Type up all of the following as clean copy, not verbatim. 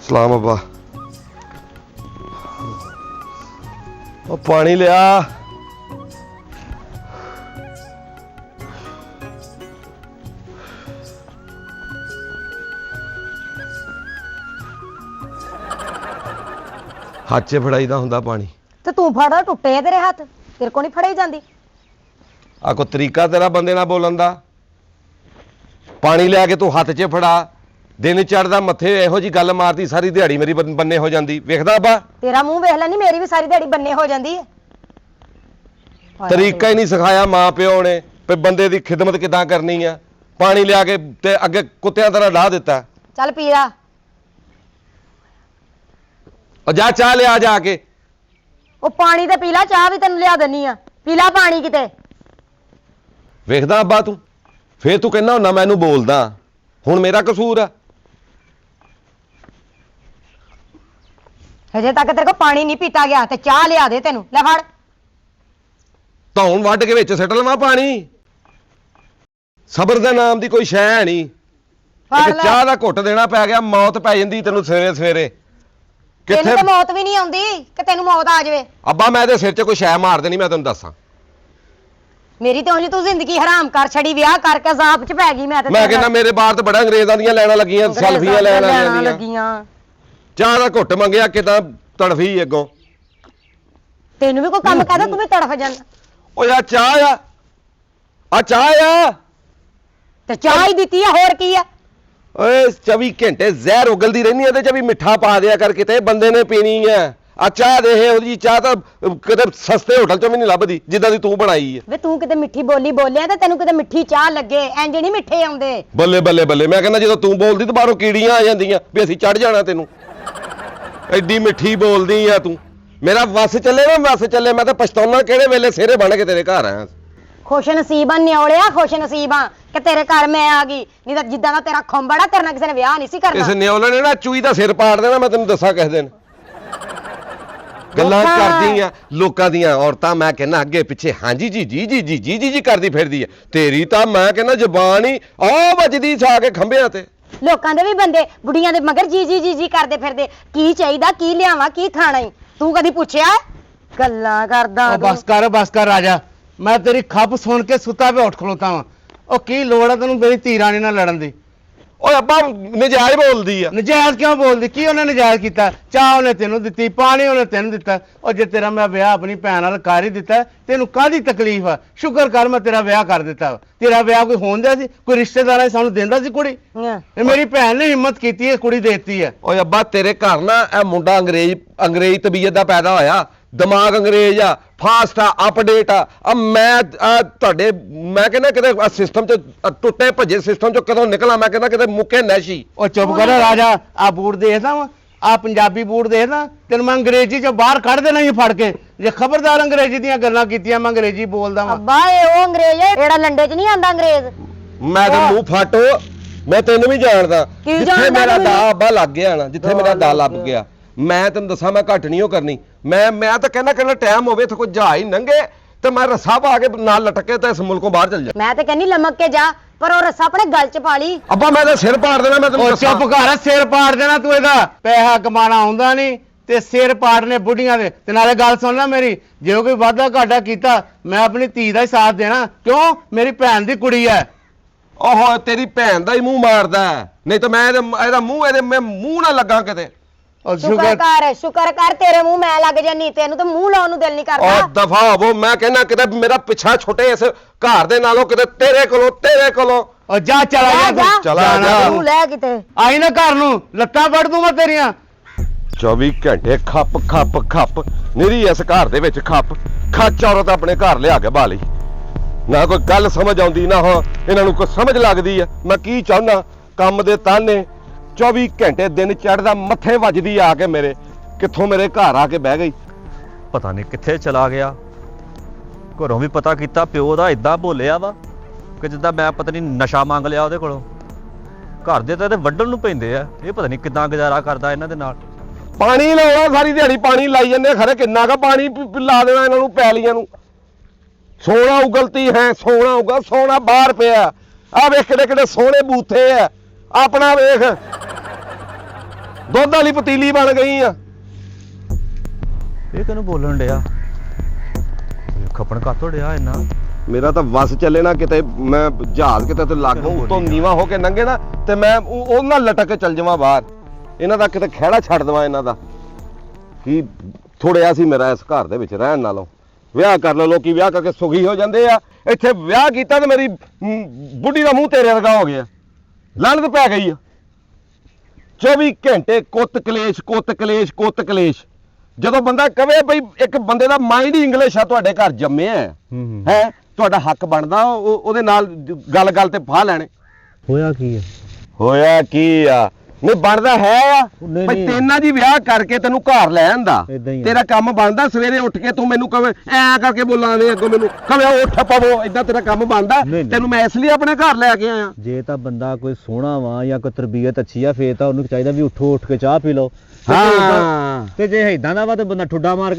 सलाम अब्बा। ओ पानी लिया। हथ च फड़ाई दा हुंदा पानी ते तू फड़ा टुटे तेरे हाथ तेरे को नहीं फड़ाई जांदी। आ कोई तरीका तेरा बंदे नाल बोलन दा? पानी लिया के तू हथ च फड़ा दिन चढ़दा मथे इहो जी गल मारदी सारी दिहाड़ी मेरी बन्ने हो जांदी। वेखदा अब्बा तेरा मुंह वेख लैनी मेरी भी सारी दिहाड़ी बन्ने हो जांदी है। तरीका ही नहीं सिखाया मां प्यो ने पे बंदे दी खिदमत किदां करनी है। पानी लिया के ते अगे कुत्तियां तरह ला दिता। चल पी ला। और जा चाह लिया जाके। ओ पानी ते पी ला चाह भी तेन लिया देनी आ पी ला पानी किते। वेखदा अब्बा तू फिर तू कहना हुन्ना मैनू बोलदा हुण मेरा कसूर है। अजे तक तेरे को पानी नहीं पीता गया ते चाह लिया दे तेनू ले फड़। धौन वड्ड के विच सिट लवां पानी। सबर दे नाम दी कोई शै है नहीं। चाह दा घुट देना पै गया मौत पै जांदी तैनू सवेरे सवेरे। तेनू ते मौत भी नहीं आउंदी कि तेनू मौत आ जावे। अब्बा मैं ते सिर च कोई शै मार देनी मैं तैनू दसां। मेरी तो उंज तू जिंदगी हराम कर छड़ी विआह करके अजाब च पै गई मैं ते। मैं कहना मेरे बाहर तो बड़ा अंग्रेजां दियां लैना लगियां सेल्फियां लैना लगियां। चाह दा घुट मंगया किदां तड़फी अगों। तेनू भी कोई काम कहदा तू भी तड़फ जांदा। ओ यार चाह आ चाह आ ते चाह ही दित्ती है होर की है। ओए 24 घंटे जहर उगलदी रहनी है ते भी मिठा पा दिया कर किते बंदे ने पीनी है। आ चाह दे ओदी चाह तो किते सस्ते होटल चों भी नहीं लभदी जिद्दां दी तू बनाई है। वे तू किते मिठी बोली बोलिया ते तेनू किते मिठी चाह लगे इंज नहीं मिठे आउंदे। बल्ले बल्ले बल्ले मैं कहना जदों तू बोलदी ते बाहरों कीड़ियां आ जांदियां भी असीं चढ़ जाना तेनू। एडी मिठी बोलदी आ तू। मेरा वस चले ना वस चले मैं तो पछताउना किहड़े वेले सिरे बन के तेरे घर आया। खुश नसीबा न्योलिया खुश नसीबा कि तेरे घर मैं आ गई नहीं तो जिद्दां दा तेरा खुंबड़ा तेरे नाल किसी ने विआह नहीं सी करना। इस न्योले ने ना चूई दा सिर पाड़ देना मैं तैनू दसा किस दिन। गल्लां करदी आ लोकां दियां औरतां मैं कहना अगे पिछे हां जी जी जी जी जी जी जी जी करदी फिरदी है। तेरी तां मैं कहना जुबान ही आ वजदी छा के खंभियां ते। लोकां दे भी बंदे बुढ़ियां दे मगर जी जी जी जी करदे फिरदे की चाहिदा की लियावां की खाना ही तू कदी पुछया गल्लां करदा। बस कर राजा मैं तेरी खप सुन के सुता पे उठ खलोता वा। ओ की लोड़ है तेनू मेरी धी रानी नाल लड़न दी। ओए अब्बा नजायज बोलदी आ। नजायज क्यों बोलदी की उन्हें नजायज कीता? चाह उन्हें तेनू दित्ती पानी उन्हें तेनू दिता और जे तेरा मैं ब्याह अपनी भैन नाल कर ही दिता तेनू काहदी तकलीफ आ? शुक्र कर मैं तेरा ब्याह कर दिता। तेरा ब्याह कोई होण दिया सी कोई रिश्तेदार सानू देंदा सी कुड़ी? मेरी भैन ने हिम्मत कीती है कुड़ी देती है। ओए अब्बा तेरे घर ना ए मुंडा अंग्रेज तबीयत दा पैदा होया दिमाग अंग्रेज आ फास्ट आ अपडेट आ। अब मैं कहना किते सिस्टम च टुटे भजे सिस्टम चो कदों निकला मैं कहना किते मुके नैशी। ओ चुप कर राजा आ बूट देखदा वा आ पंजाबी बूट देखदा तेन मैं अंग्रेजी चो बाहर कढ़ देना ही फड़ के जे खबरदार अंग्रेजी दियां गल्लां कीतियां मैं अंग्रेजी बोलदा वा। अब्बा ए ओ अंग्रेज है एड़ा लंडे च नहीं आंदा अंग्रेज। मैं ते मुंह फाटो मैं तेनू भी जानदा जिथे मेरा दा अब्बा लग गया ना जिथे मेरा दा लग गया मैं तेन दसा मैं घट नहीं करनी। मैं तो कहना टाइम होवे कोई जहाज नंगे तो मैं रस्सा पा के नाल लटके तो इस मुल्कों बाहर चल जा। मैं तो कहनी लमक के जा पर वो रस्सा अपने गल च पा ली। अब्बा मैं तो सिर पाड़ देना मैं तेनू चुप कर सिर पाड़ देना तू एदा पैसा कमाना आउंदा नहीं ते सिर पाड़ने बुढ़ियां दे ते नाले गल सुन ला मेरी जे कोई वादा घाटा कीता मैं अपनी धी दा ही साथ देना क्यों मेरी भैन दी कुड़ी है। ओहो तेरी भैन दा ही मुंह मारदा नहीं तो मैं एदा मुंह एदे मैं मुंह ना लगा किते। शुक्र कर तेरे मुंह मैं लग जानी तेनू तो मुंह लाउन नूं दिल नहीं करदा। और दफा हो मैं कहना किते मेरा पिछा छुटे इस घर दे नालों किते तेरे कोलों और जा चला जा चला जा तू ले किते आई ना घर नूं लत्तां वड़ दूंगा तेरियां। 24 घंटे खप निरी इस घर दे विच खच औरत अपने घर लिया के बाली ना कोई गल समझ आउंदी ना हो इन्हां नूं कोई समझ लगदी है। मैं की चाहुंदा काम दे ताने 24 घंटे दिन चढ़दा मथे वजदी आके मेरे कित्थों मेरे घर आके बह गई। पता नहीं कित्थे चला गया घरों भी पता किया प्यो दा इदां बोलिया वा कि जिद्दां मैं पता नहीं नशा मंग लिया ਉਹਦੇ ਕੋਲੋਂ। घर दे तो वड्डण नूं पैंदे आ ये पता नहीं किदां गुजारा करदा इन्हां दे नाल। ਪਾਣੀ ਲਾਉਣਾ ਸਾਰੀ ਦਿਹਾੜੀ ਪਾਣੀ ਲਾਈ ਜਾਂਦੇ ਖਰੇ ਕਿੰਨਾ ਕਾ ਪਾਣੀ ਲਾ ਦੇਣਾ ਇਹਨਾਂ ਨੂੰ ਪੈਲੀਆਂ ਨੂੰ ਸੋਨਾ ਉਗਲਤੀ ਹੈ ਸੋਨਾ ਉਗਾ ਸੋਨਾ ਬਾਹਰ ਪਿਆ ਆ ਵੇਖ ਕਿਹੜੇ ਕਿਹੜੇ ਸੋਹਣੇ ਬੂਥੇ ਆ ਆਪਣਾ ਵੇਖ ਦੁੱਧ ਵਾਲੀ ਪਤੀਲੀ ਬਣ ਗਈ ਆ ਇਹ ਤੈਨੂੰ ਬੋਲਣ ਡਿਆ ਖੱਪਣ ਕਾਤੋਂ ਡਿਆ ਇੰਨਾ ਮੇਰਾ ਤਾਂ ਵਸ ਚੱਲੇ ਨਾ ਕਿਤੇ ਮੈਂ ਜਹਾਜ਼ ਕਿਤੇ ਤੇ ਲਾਗੋਂ ਉਤੋਂ ਨੀਵਾ ਹੋ ਕੇ ਲੰਘੇ ਨਾ ਤੇ ਮੈਂ ਉਹ ਨਾਲ ਲਟਕ ਕੇ ਚੱਲ ਜਾਵਾਂ ਬਾਹਰ ਇਹਨਾਂ ਦਾ ਕਿਤੇ ਖਹਿੜਾ ਛੱਡ ਦੇਵਾਂ ਇਹਨਾਂ ਦਾ ਕੀ ਥੋੜਿਆ ਸੀ ਮੇਰਾ ਇਸ ਘਰ ਦੇ ਵਿੱਚ ਰਹਿਣ ਨਾਲੋਂ ਵਿਆਹ ਕਰ ਲਓ ਲੋਕੀ ਵਿਆਹ ਕਰਕੇ ਸੁਖੀ ਹੋ ਜਾਂਦੇ ਆ ਇੱਥੇ ਵਿਆਹ ਕੀਤਾ ਤੇ ਮੇਰੀ ਬੁੱਢੀ ਦਾ ਮੂੰਹ ਤੇਰੇ ਵਰਗਾ ਹੋ ਗਿਆ ਲਾਹਨਤ ਪੈ ਗਈ ਆ 24 ਘੰਟੇ ਕੁੱਤ ਕਲੇਸ਼ ਜਦੋਂ ਬੰਦਾ ਕਵੇ ਬਈ ਇੱਕ ਬੰਦੇ ਦਾ ਮਾਈਂਡ ਹੀ ਇੰਗਲਿਸ਼ ਆ ਤੁਹਾਡੇ ਘਰ ਜੰਮਿਆ ਹੈ ਤੁਹਾਡਾ ਹੱਕ ਬਣਦਾ ਉਹਦੇ ਨਾਲ ਗੱਲ ਤੇ ਫਾਹ ਲੈਣੇ ਹੋਇਆ ਕੀ ਆ ਨਹੀਂ ਬਣਦਾ ਹੈ ਆ ਬਈ ਤੇਨਾਂ ਜੀ ਵਿਆਹ ਕਰਕੇ ਤੈਨੂੰ ਘਰ ਲੈ ਆਂਦਾ ਤੇਰਾ ਕੰਮ ਬਣਦਾ ਸਵੇਰੇ ਉੱਠ ਕੇ ਤੂੰ ਮੈਨੂੰ ਕਵੇਂ ਐ ਕਰਕੇ ਬੋਲਾਵੇਂ ਅੱਗੋਂ ਮੈਨੂੰ ਕਵੇਂ ਉੱਠ ਪਵੋ ਇਦਾਂ ਤੇਰਾ ਕੰਮ ਬਣਦਾ ਤੈਨੂੰ ਮੈਂ ਇਸ ਲਈ ਆਪਣੇ ਘਰ ਲੈ ਕੇ ਆਇਆ ਜੇ ਤਾਂ ਬੰਦਾ ਕੋਈ ਸੋਹਣਾ ਵਾ ਜਾਂ ਕੋਈ ਤਰਬੀਅਤ ਅੱਛੀ ਆ ਫੇਰ ਤਾਂ ਉਹਨੂੰ ਚਾਹੀਦਾ ਵੀ ਉੱਠ ਕੇ ਚਾਹ ਪੀ ਲਓ ਹਾਂ ਤੇ ਜੇ ਇਦਾਂ ਦਾ ਵਾ ਤੇ ਬੰਦਾ ਠੁੱਡਾ ਮਾਰ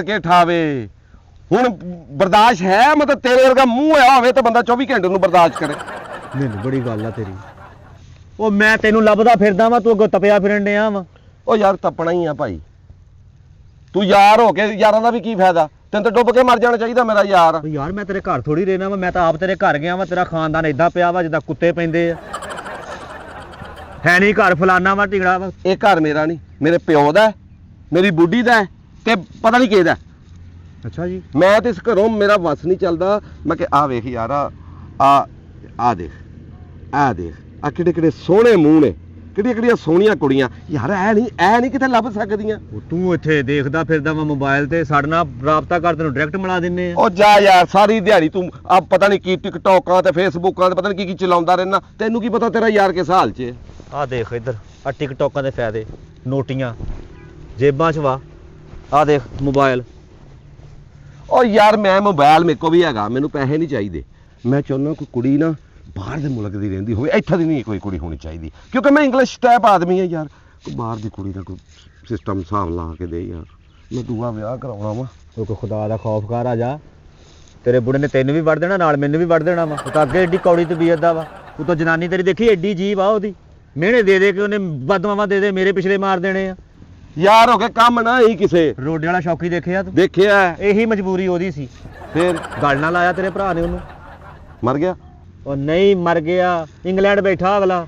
ਕੇ ਠਾਵੇ ਹੁਣ ਬਰਦਾਸ਼ਤ ਹੈ ਮਤਲਬ ਤੇਰੇ ਵਰਗਾ ਮੂੰਹ ਆ ਹੋਵੇ ਤਾਂ ਬੰਦਾ 24 ਘੰਟੇ ਨੂੰ ਬਰਦਾਸ਼ਤ ਕਰੇ ਨਹੀਂ ਬੜੀ ਗੱਲ ਆ ਤੇਰੀ ਉਹ ਮੈਂ ਤੈਨੂੰ ਲੱਭਦਾ ਫਿਰਦਾ ਵਾਂ ਤੂੰ ਅੱਗੋਂ ਤਪਿਆ ਫਿਰਨ ਡਿਆ ਵਾ ਉਹ ਯਾਰ ਤਪਣਾ ਹੀ ਆ ਭਾਈ ਤੂੰ ਯਾਰ ਹੋ ਕੇ ਯਾਰਾਂ ਦਾ ਵੀ ਕੀ ਫਾਇਦਾ ਤੈਨੂੰ ਤਾਂ ਡੁੱਬ ਕੇ ਮਰ ਜਾਣਾ ਚਾਹੀਦਾ ਮੇਰਾ ਯਾਰ ਯਾਰ ਮੈਂ ਤੇਰੇ ਘਰ ਥੋੜੀ ਰਹਿਣਾ ਵਾ ਮੈਂ ਤਾਂ ਆਪ ਤੇਰੇ ਘਰ ਗਿਆ ਵਾ ਤੇਰਾ ਖਾਨਦਾਨ ਏਦਾਂ ਪਿਆ ਵਾ ਜਿੱਦਾਂ ਕੁੱਤੇ ਪੈਂਦੇ ਆ ਹੈ ਨਹੀਂ ਘਰ ਫਲਾਨਾ ਵਾ ਟਿਗੜਾ ਵਾ ਇਹ ਘਰ ਮੇਰਾ ਨਹੀਂ ਮੇਰੇ ਪਿਓ ਦਾ ਮੇਰੀ ਬੁੱਢੀ ਦਾ ਤੇ ਪਤਾ ਨਹੀਂ ਕਿਹਦਾ ਅੱਛਾ ਜੀ ਮੈਂ ਤੇ ਇਸ ਘਰੋਂ ਮੇਰਾ ਵਸ ਨਹੀਂ ਚੱਲਦਾ ਮੈਂ ਕਿ ਆ ਵੇਖ ਯਾਰ ਆ ਦੇਖ ਆ ਕਿਹੜੇ ਸੋਹਣੇ ਮੂੰਹ ਨੇ ਕਿਹੜੀਆਂ ਸੋਹਣੀਆਂ ਕੁੜੀਆਂ ਯਾਰ ਐ ਨਹੀਂ ਕਿਤੇ ਲੱਭ ਸਕਦੀਆਂ ਤੂੰ ਇੱਥੇ ਦੇਖਦਾ ਫਿਰਦਾ ਵਾ ਮੋਬਾਈਲ ਤੇ ਸਾਡੇ ਨਾਲ ਰਾਬਤਾ ਕਰ ਤੈਨੂੰ ਡਾਇਰੈਕਟ ਮਿਲਾ ਦਿੰਨੇ ਆ ਉਹ ਜਾ ਯਾਰ ਸਾਰੀ ਦਿਹਾੜੀ ਤੂੰ ਆ ਪਤਾ ਨਹੀਂ ਕੀ ਟਿਕਟੋਕਾਂ ਤੇ ਫੇਸਬੁੱਕਾਂ ਤੇ ਪਤਾ ਨਹੀਂ ਕੀ ਚਲਾਉਂਦਾ ਰਹਿਣਾ ਤੈਨੂੰ ਕੀ ਪਤਾ ਤੇਰਾ ਯਾਰ ਕਿਸ ਹਾਲ 'ਚ ਹੈ ਆ ਦੇਖ ਇੱਧਰ ਆ ਟਿਕਟੋਕਾਂ ਦੇ ਫਾਇਦੇ ਨੋਟੀਆਂ ਜੇਬਾਂ 'ਚ ਵਾ ਆ ਦੇਖ ਮੋਬਾਈਲ ਉਹ ਯਾਰ ਮੈਂ ਮੋਬਾਈਲ ਮੇਰੇ ਕੋ ਵੀ ਹੈਗਾ ਮੈਨੂੰ ਪੈਸੇ ਨਹੀਂ ਚਾਹੀਦੇ ਮੈਂ ਚਾਹੁੰਦਾ ਕੋਈ ਕੁੜੀ ਨਾ ਬਾਹਰ ਦੇ ਮੁਲਕ ਦੀ ਰਹਿੰਦੀ ਹੋਵੇ ਇੱਥੇ ਦੀ ਨਹੀਂ ਕੋਈ ਕੁੜੀ ਹੋਣੀ ਚਾਹੀਦੀ ਕਿਉਂਕਿ ਮੈਂ ਇੰਗਲਿਸ਼ ਟਾਈਪ ਆਦਮੀ ਹਾਂ ਯਾਰ ਕੋਈ ਬਾਹਰ ਦੀ ਕੁੜੀ ਦਾ ਕੋਈ ਸਿਸਟਮ ਹਿਸਾਬ ਲਾ ਕੇ ਦੇ ਯਾਰ ਮੈਂ ਦੂਆ ਵਿਆਹ ਕਰਾਉਣਾ ਵਾ ਕੋਈ ਖੁਦਾ ਦਾ ਖੌਫ ਕਰ ਆ ਜਾ ਤੇਰੇ ਬੁੜੇ ਨੇ ਤੈਨੂੰ ਵੀ ਵੜ ਦੇਣਾ ਨਾਲ ਮੈਨੂੰ ਵੀ ਵੜ ਦੇਣਾ ਵਾ ਉਹ ਤਾਂ ਅੱਗੇ ਏਡੀ ਕੌੜੀ ਤਬੀਅਤ ਦਾ ਵਾ ਉਹ ਤਾਂ ਜਨਾਨੀ ਤੇਰੀ ਦੇਖੀ ਏਡੀ ਜੀਬ ਆ ਉਹਦੀ ਮਿਹਣੇ ਦੇ ਕੇ ਉਹਨੇ ਬਦਮਾਵਾਂ ਦੇ ਮੇਰੇ ਪਿਛਲੇ ਮਾਰ ਦੇਣੇ ਆ ਯਾਰ ਹੋ ਕੇ ਕੰਮ ਨਾ ਹੀ ਕਿਸੇ ਰੋਡੇ ਵਾਲਾ ਸ਼ੌਕੀ ਦੇਖਿਆ ਤੂੰ ਦੇਖਿਆ ਇਹੀ ਮਜਬੂਰੀ ਉਹਦੀ ਸੀ ਫੇਰ ਗੱਲ ਨਾਲ ਆਇਆ ਤੇਰੇ ਭਰਾ ਨੇ ਉਹਨੂੰ ਮਰ ਗਿਆ ਉਹ ਨਹੀਂ ਮਰ ਗਿਆ ਇੰਗਲੈਂਡ ਬੈਠਾ ਅਗਲਾ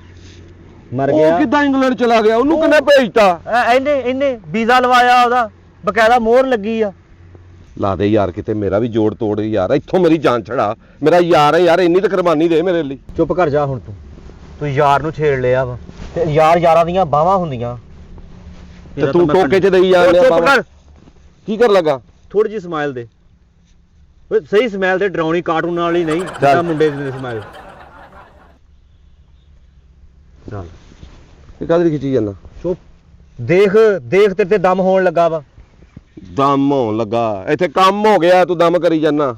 ਮਰ ਗਿਆ ਉਹ ਕਿੱਦਾਂ ਇੰਗਲੈਂਡ ਚਲਾ ਗਿਆ ਉਹਨੂੰ ਕਿਹਨੇ ਭੇਜਤਾ ਇਹਨੇ ਵੀਜ਼ਾ ਲਵਾਇਆ ਉਹਦਾ ਬਕਾਇਦਾ ਮੋਹਰ ਲੱਗੀ ਆ ਲਾ ਦੇ ਯਾਰ ਕਿਤੇ ਮੇਰਾ ਵੀ ਜੋੜ ਤੋੜ ਯਾਰ ਇੱਥੋਂ ਮੇਰੀ ਜਾਨ ਛੜਾ ਮੇਰਾ ਯਾਰ ਹੈ ਯਾਰ ਇੰਨੀ ਤਾਂ ਕੁਰਬਾਨੀ ਦੇ ਮੇਰੇ ਲਈ ਚੁੱਪ ਕਰ ਜਾ ਹੁਣ ਤੂੰ ਯਾਰ ਨੂੰ ਛੇੜ ਲਿਆ ਵਾ ਤੇ ਯਾਰਾਂ ਦੀਆਂ ਬਾਹਾਂ ਹੁੰਦੀਆਂ ਤੇ ਤੂੰ ਟੋਕੇ 'ਚ ਦੇਈ ਜਾਂਦਾ ਚੁੱਪ ਕਰ ਕੀ ਕਰ ਲੱਗਾ ਥੋੜੀ ਜਿਹੀ ਸਮਾਈਲ ਦੇ ਓਏ ਸਹੀ ਸਮਾਈਲ ਤੇ ਡਰਾਉਣੀ ਕਾਰਟੂਨ ਵਾਲੀ ਨਹੀਂ ਜਿੱਦਾਂ ਮੁੰਡੇ ਦੀ ਸਮਾਈਲ ਚੱਲ ਇਹ ਕਾਹਦੀ ਖਿੱਚੀ ਜਾਂਦਾ ਚੁੱਪ ਦੇਖ ਤੇ ਦਮ ਹੋਣ ਲੱਗਾ ਵਾ ਦਮ ਹੋਣ ਲੱਗਾ ਇੱਥੇ ਕੰਮ ਹੋ ਗਿਆ ਤੂੰ ਦਮ ਕਰੀ ਜਾਂਦਾ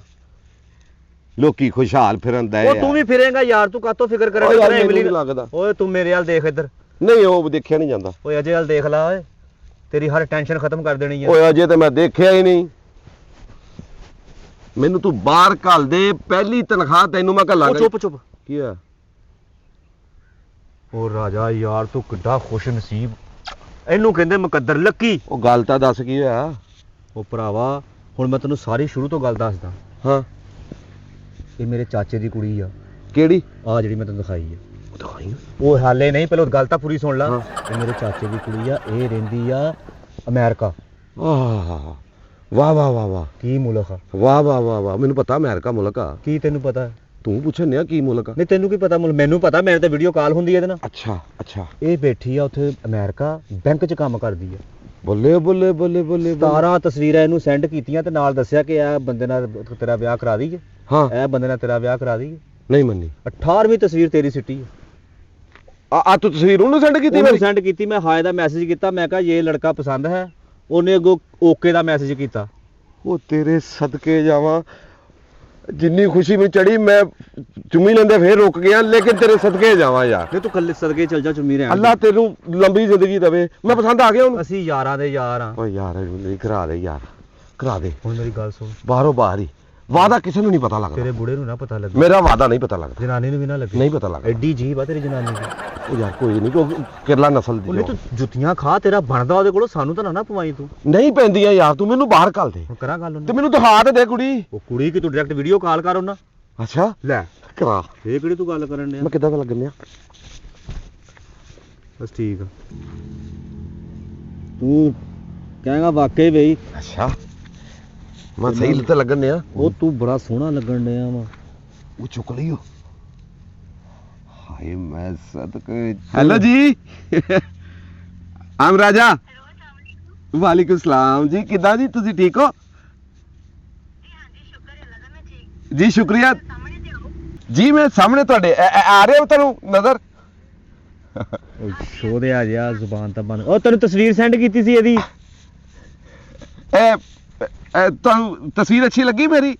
ਲੋਕੀ ਖੁਸ਼ਹਾਲ ਫਿਰਨ ਦਾ ਉਹ ਤੂੰ ਵੀ ਫਿਰੇਂਗਾ ਯਾਰ ਤੂੰ ਕਾਤੋਂ ਫਿਕਰ ਓਏ ਯਾਰ ਮੈਨੂੰ ਨਹੀਂ ਲੱਗਦਾ ਓਏ ਤੂੰ ਮੇਰੇ ਵੱਲ ਦੇਖ ਇੱਧਰ ਨਹੀਂ ਉਹ ਦੇਖਿਆ ਨਹੀਂ ਜਾਂਦਾ ਓਏ ਅਜੇ ਵੱਲ ਦੇਖ ਲੈ ਓਏ ਤੇਰੀ ਹਰ ਟੈਨਸ਼ਨ ਖਤਮ ਕਰ ਦੇਣੀ ਆ ਓਏ ਅਜੇ ਤੇ ਮੈਂ ਦੇਖਿਆ ਹੀ ਨਹੀਂ ਮੈਨੂੰ ਤੂੰ ਬਾਹਰ ਘੱਲ ਦੇ ਪਹਿਲੀ ਤਨਖਾਹ ਤੈਨੂੰ ਮੈਂ ਘੱਲਾਂਗਾ ਚੁੱਪ ਕੀ ਆ ਉਹ ਰਾਜਾ ਯਾਰ ਤੂੰ ਕਿੱਡਾ ਖੁਸ਼ ਨਸੀਬ ਇਹਨੂੰ ਕਹਿੰਦੇ ਮੁਕੱਦਰ ਲੱਕੀ ਉਹ ਗੱਲ ਤਾਂ ਦੱਸ ਕੀ ਹੋਇਆ ਉਹ ਭਰਾਵਾ ਹੁਣ ਮੈਂ ਤੈਨੂੰ ਸਾਰੀ ਸ਼ੁਰੂ ਤੋਂ ਗੱਲ ਦੱਸਦਾ ਹਾਂ ਇਹ ਮੇਰੇ ਚਾਚੇ ਦੀ ਕੁੜੀ ਆ ਕਿਹੜੀ ਆ ਜਿਹੜੀ ਮੈਂ ਤੈਨੂੰ ਦਿਖਾਈ ਆ ਦਿਖਾਈ ਉਹ ਹਾਲੇ ਨਹੀਂ ਪਹਿਲਾਂ ਗੱਲ ਤਾਂ ਪੂਰੀ ਸੁਣ ਲੈ ਇਹ ਮੇਰੇ ਚਾਚੇ ਦੀ ਕੁੜੀ ਆ ਇਹ ਰਹਿੰਦੀ ਆ ਅਮਰੀਕਾ ਆਹ ਵਾਹ ਵਾਹ ਵਾਹ ਵਾਹ ਕੀ ਮੁਲਕ ਆ ਵਾਹ ਵਾਹ ਵਾਹ ਵਾਹ ਮੈਨੂੰ ਪਤਾ ਅਮਰੀਕਾ ਮੁਲਕ ਆ ਕੀ ਤੈਨੂੰ ਪਤਾ ਤੂੰ ਪੁੱਛਣ ਆ ਕੀ ਮੁਲਕ ਆ ਨਹੀਂ ਤੈਨੂੰ ਕੀ ਪਤਾ ਮੈਨੂੰ ਪਤਾ ਮੇਰੇ ਤੇ ਵੀਡੀਓ ਕਾਲ ਹੁੰਦੀ ਹੈ ਇਹਦੇ ਨਾਲ ਅੱਛਾ ਇਹ ਬੈਠੀ ਆ ਉੱਥੇ ਅਮਰੀਕਾ ਬੈਂਕ 'ਚ ਕੰਮ ਕਰਦੀ ਆ ਬੱਲੇ 17 ਤਸਵੀਰਾਂ ਇਹਨੂੰ ਸੈਂਡ ਕੀਤੀਆਂ ਤੇ ਨਾਲ ਦੱਸਿਆ ਕਿ ਇਹ ਬੰਦੇ ਨਾਲ ਤੇਰਾ ਵਿਆਹ ਕਰਾ ਦਈਏ ਹਾਂ ਇਹ ਬੰਦੇ ਨਾਲ ਤੇਰਾ ਵਿਆਹ ਕਰਾ ਦਈਏ ਨਹੀਂ ਮੰਨੀ 18ਵੀਂ ਤਸਵੀਰ ਤੇਰੀ ਸਿੱਟੀ ਆ ਤੂੰ ਤਸਵੀਰ ਉਹਨੂੰ ਸੈਂਡ ਕੀਤੀ ਉਹਨੂੰ ਸੈਂਡ ਕੀਤੀ ਮੈਂ ਹਾਏ ਦਾ ਮੈਸੇਜ ਕੀਤਾ ਮੈਂ ਕਿਹਾ ਇਹ ਲੜਕਾ ਪਸੰਦ ਹੈ ਉਹਨੇ ਅੱਗੋਂ ਓਕੇ ਦਾ ਮੈਸੇਜ ਕੀਤਾ ਉਹ ਤੇਰੇ ਸਦਕੇ ਜਾਵਾਂ ਜਿੰਨੀ ਖੁਸ਼ੀ ਵਿੱਚ ਚੜੀ ਮੈਂ ਚੁੰਮੀ ਲੈਂਦੇ ਫੇਰ ਰੁਕ ਗਿਆ ਲੇਕਿਨ ਤੇਰੇ ਸਦਕੇ ਜਾਵਾਂ ਯਾਰ। ਤੇ ਤੂੰ ਕੱਲੇ ਸਦਕੇ ਚਲ ਜਾ ਚੁੰਮੀ ਰਹਿਣ ਅੱਲਾ ਤੈਨੂੰ ਲੰਬੀ ਜ਼ਿੰਦਗੀ ਦੇਵੇ। ਮੈਂ ਪਸੰਦ ਆ ਗਿਆ ਉਹਨੂੰ। ਅਸੀਂ ਯਾਰਾਂ ਦੇ ਯਾਰ ਆ। ਓ ਯਾਰ ਨਹੀਂ ਕਰਾ ਦੇ ਯਾਰ, ਕਰਾ ਦੇ। ਹੁਣ ਮੇਰੀ ਗੱਲ ਸੁਣ, ਬਾਹਰੋਂ ਬਾਹਰ ਹੀ ਵਾਦਾ ਕਿਸੇ ਨੂੰ ਨਹੀਂ ਪਤਾ ਤੇਰੇ ਲੱਗਦਾ। ਬੁੜੇ ਨੂੰ ਨਾ ਪਤਾ ਲੱਗੇ, ਮੇਰਾ ਵਾਦਾ ਨਹੀਂ ਪਤਾ ਲੱਗਦਾ, ਜਨਾਨੀ ਨੂੰ ਵੀ ਨਾ ਲੱਗੇ। ਨਹੀਂ ਪਤਾ ਲੱਗਦਾ। ਐਡੀ ਜੀਬ ਆ ਤੇਰੀ ਜਨਾਨੀ ਦੀ। ਉਹ ਯਾਰ ਕੋਈ ਨਹੀਂ, ਉਹ ਕਿਰਲਾ ਨਸਲ ਦੀ ਉਹਨੇ ਉਹ। ਤੂੰ ਜੁੱਤੀਆਂ ਖਾ, ਤੇਰਾ ਬਣਦਾ ਉਹਦੇ ਕੋਲੋਂ, ਸਾਨੂੰ ਤਾਂ ਨਾ ਪਵਾਈ ਤੂੰ। ਨਹੀਂ ਪੈਂਦੀਆਂ ਯਾਰ, ਤੂੰ ਮੈਨੂੰ ਬਾਹਰ ਘੱਲ ਦੇ ਹੁਣ ਕਰਾਂ ਗੱਲ ਤੇ ਉਹਨੇ। ਮੈਨੂੰ ਦਿਖਾ ਤੇ ਦੇ ਕੁੜੀ। ਉਹ ਕੁੜੀ ਕਿ ਤੂੰ ਡਾਇਰੈਕਟ ਵੀਡੀਓ ਕਾਲ ਕਰ ਉਹਨਾਂ। ਅੱਛਾ ਲੈ ਕਰਾ। ਇਹ ਕਿਹੜੀ ਤੂੰ ਗੱਲ ਕਰਨ ਡਿਆ? ਮੈਂ ਕਿੱਦਾਂ ਦਾ ਲੱਗਣ ਆ? ਬਸ ਠੀਕ ਆ। ਤੂੰ ਕਹੇਗਾ ਵਾਕਈ ਬਈ। ਅੱਛਾ ਮੈਂ ਸਹੀ ਤੇ ਲੱਗਣ ਆ? ਉਹ ਤੂੰ ਬੜਾ ਸੋਹਣਾ ਲੱਗਣ ਡਿਆ ਵਾ। ਉਹ ਚੁੱਕ ਲਈ ਉਹ। ਹਾਏ ਮੈਂ ਸਦਕੇ। ਹੈਲੋ ਜੀ ਆਮ ਰਾਜਾ। ਵਾਲੇਕੁਮ ਸਲਾਮ ਜੀ, ਕਿੱਦਾਂ ਜੀ, ਤੁਸੀਂ ਠੀਕ ਹੋ? ਜੀ ਸ਼ੁਕਰੀਆ ਜੀ, ਮੈਂ ਸਾਹਮਣੇ ਤੁਹਾਡੇ ਆ ਰਿਹਾ ਤੁਹਾਨੂੰ ਨਜ਼ਰ। ਸ਼ੋਅ ਆ ਜਾ, ਜ਼ੁਬਾਨ ਤਾਂ ਬੰਦ। ਉਹ ਤੈਨੂੰ ਤਸਵੀਰ ਸੈਂਡ ਕੀਤੀ ਸੀ ਇਹਦੀ। ਤੁਹਾਨੂੰ ਤਸਵੀਰ ਅੱਛੀ ਲੱਗੀ ਮੇਰੀ?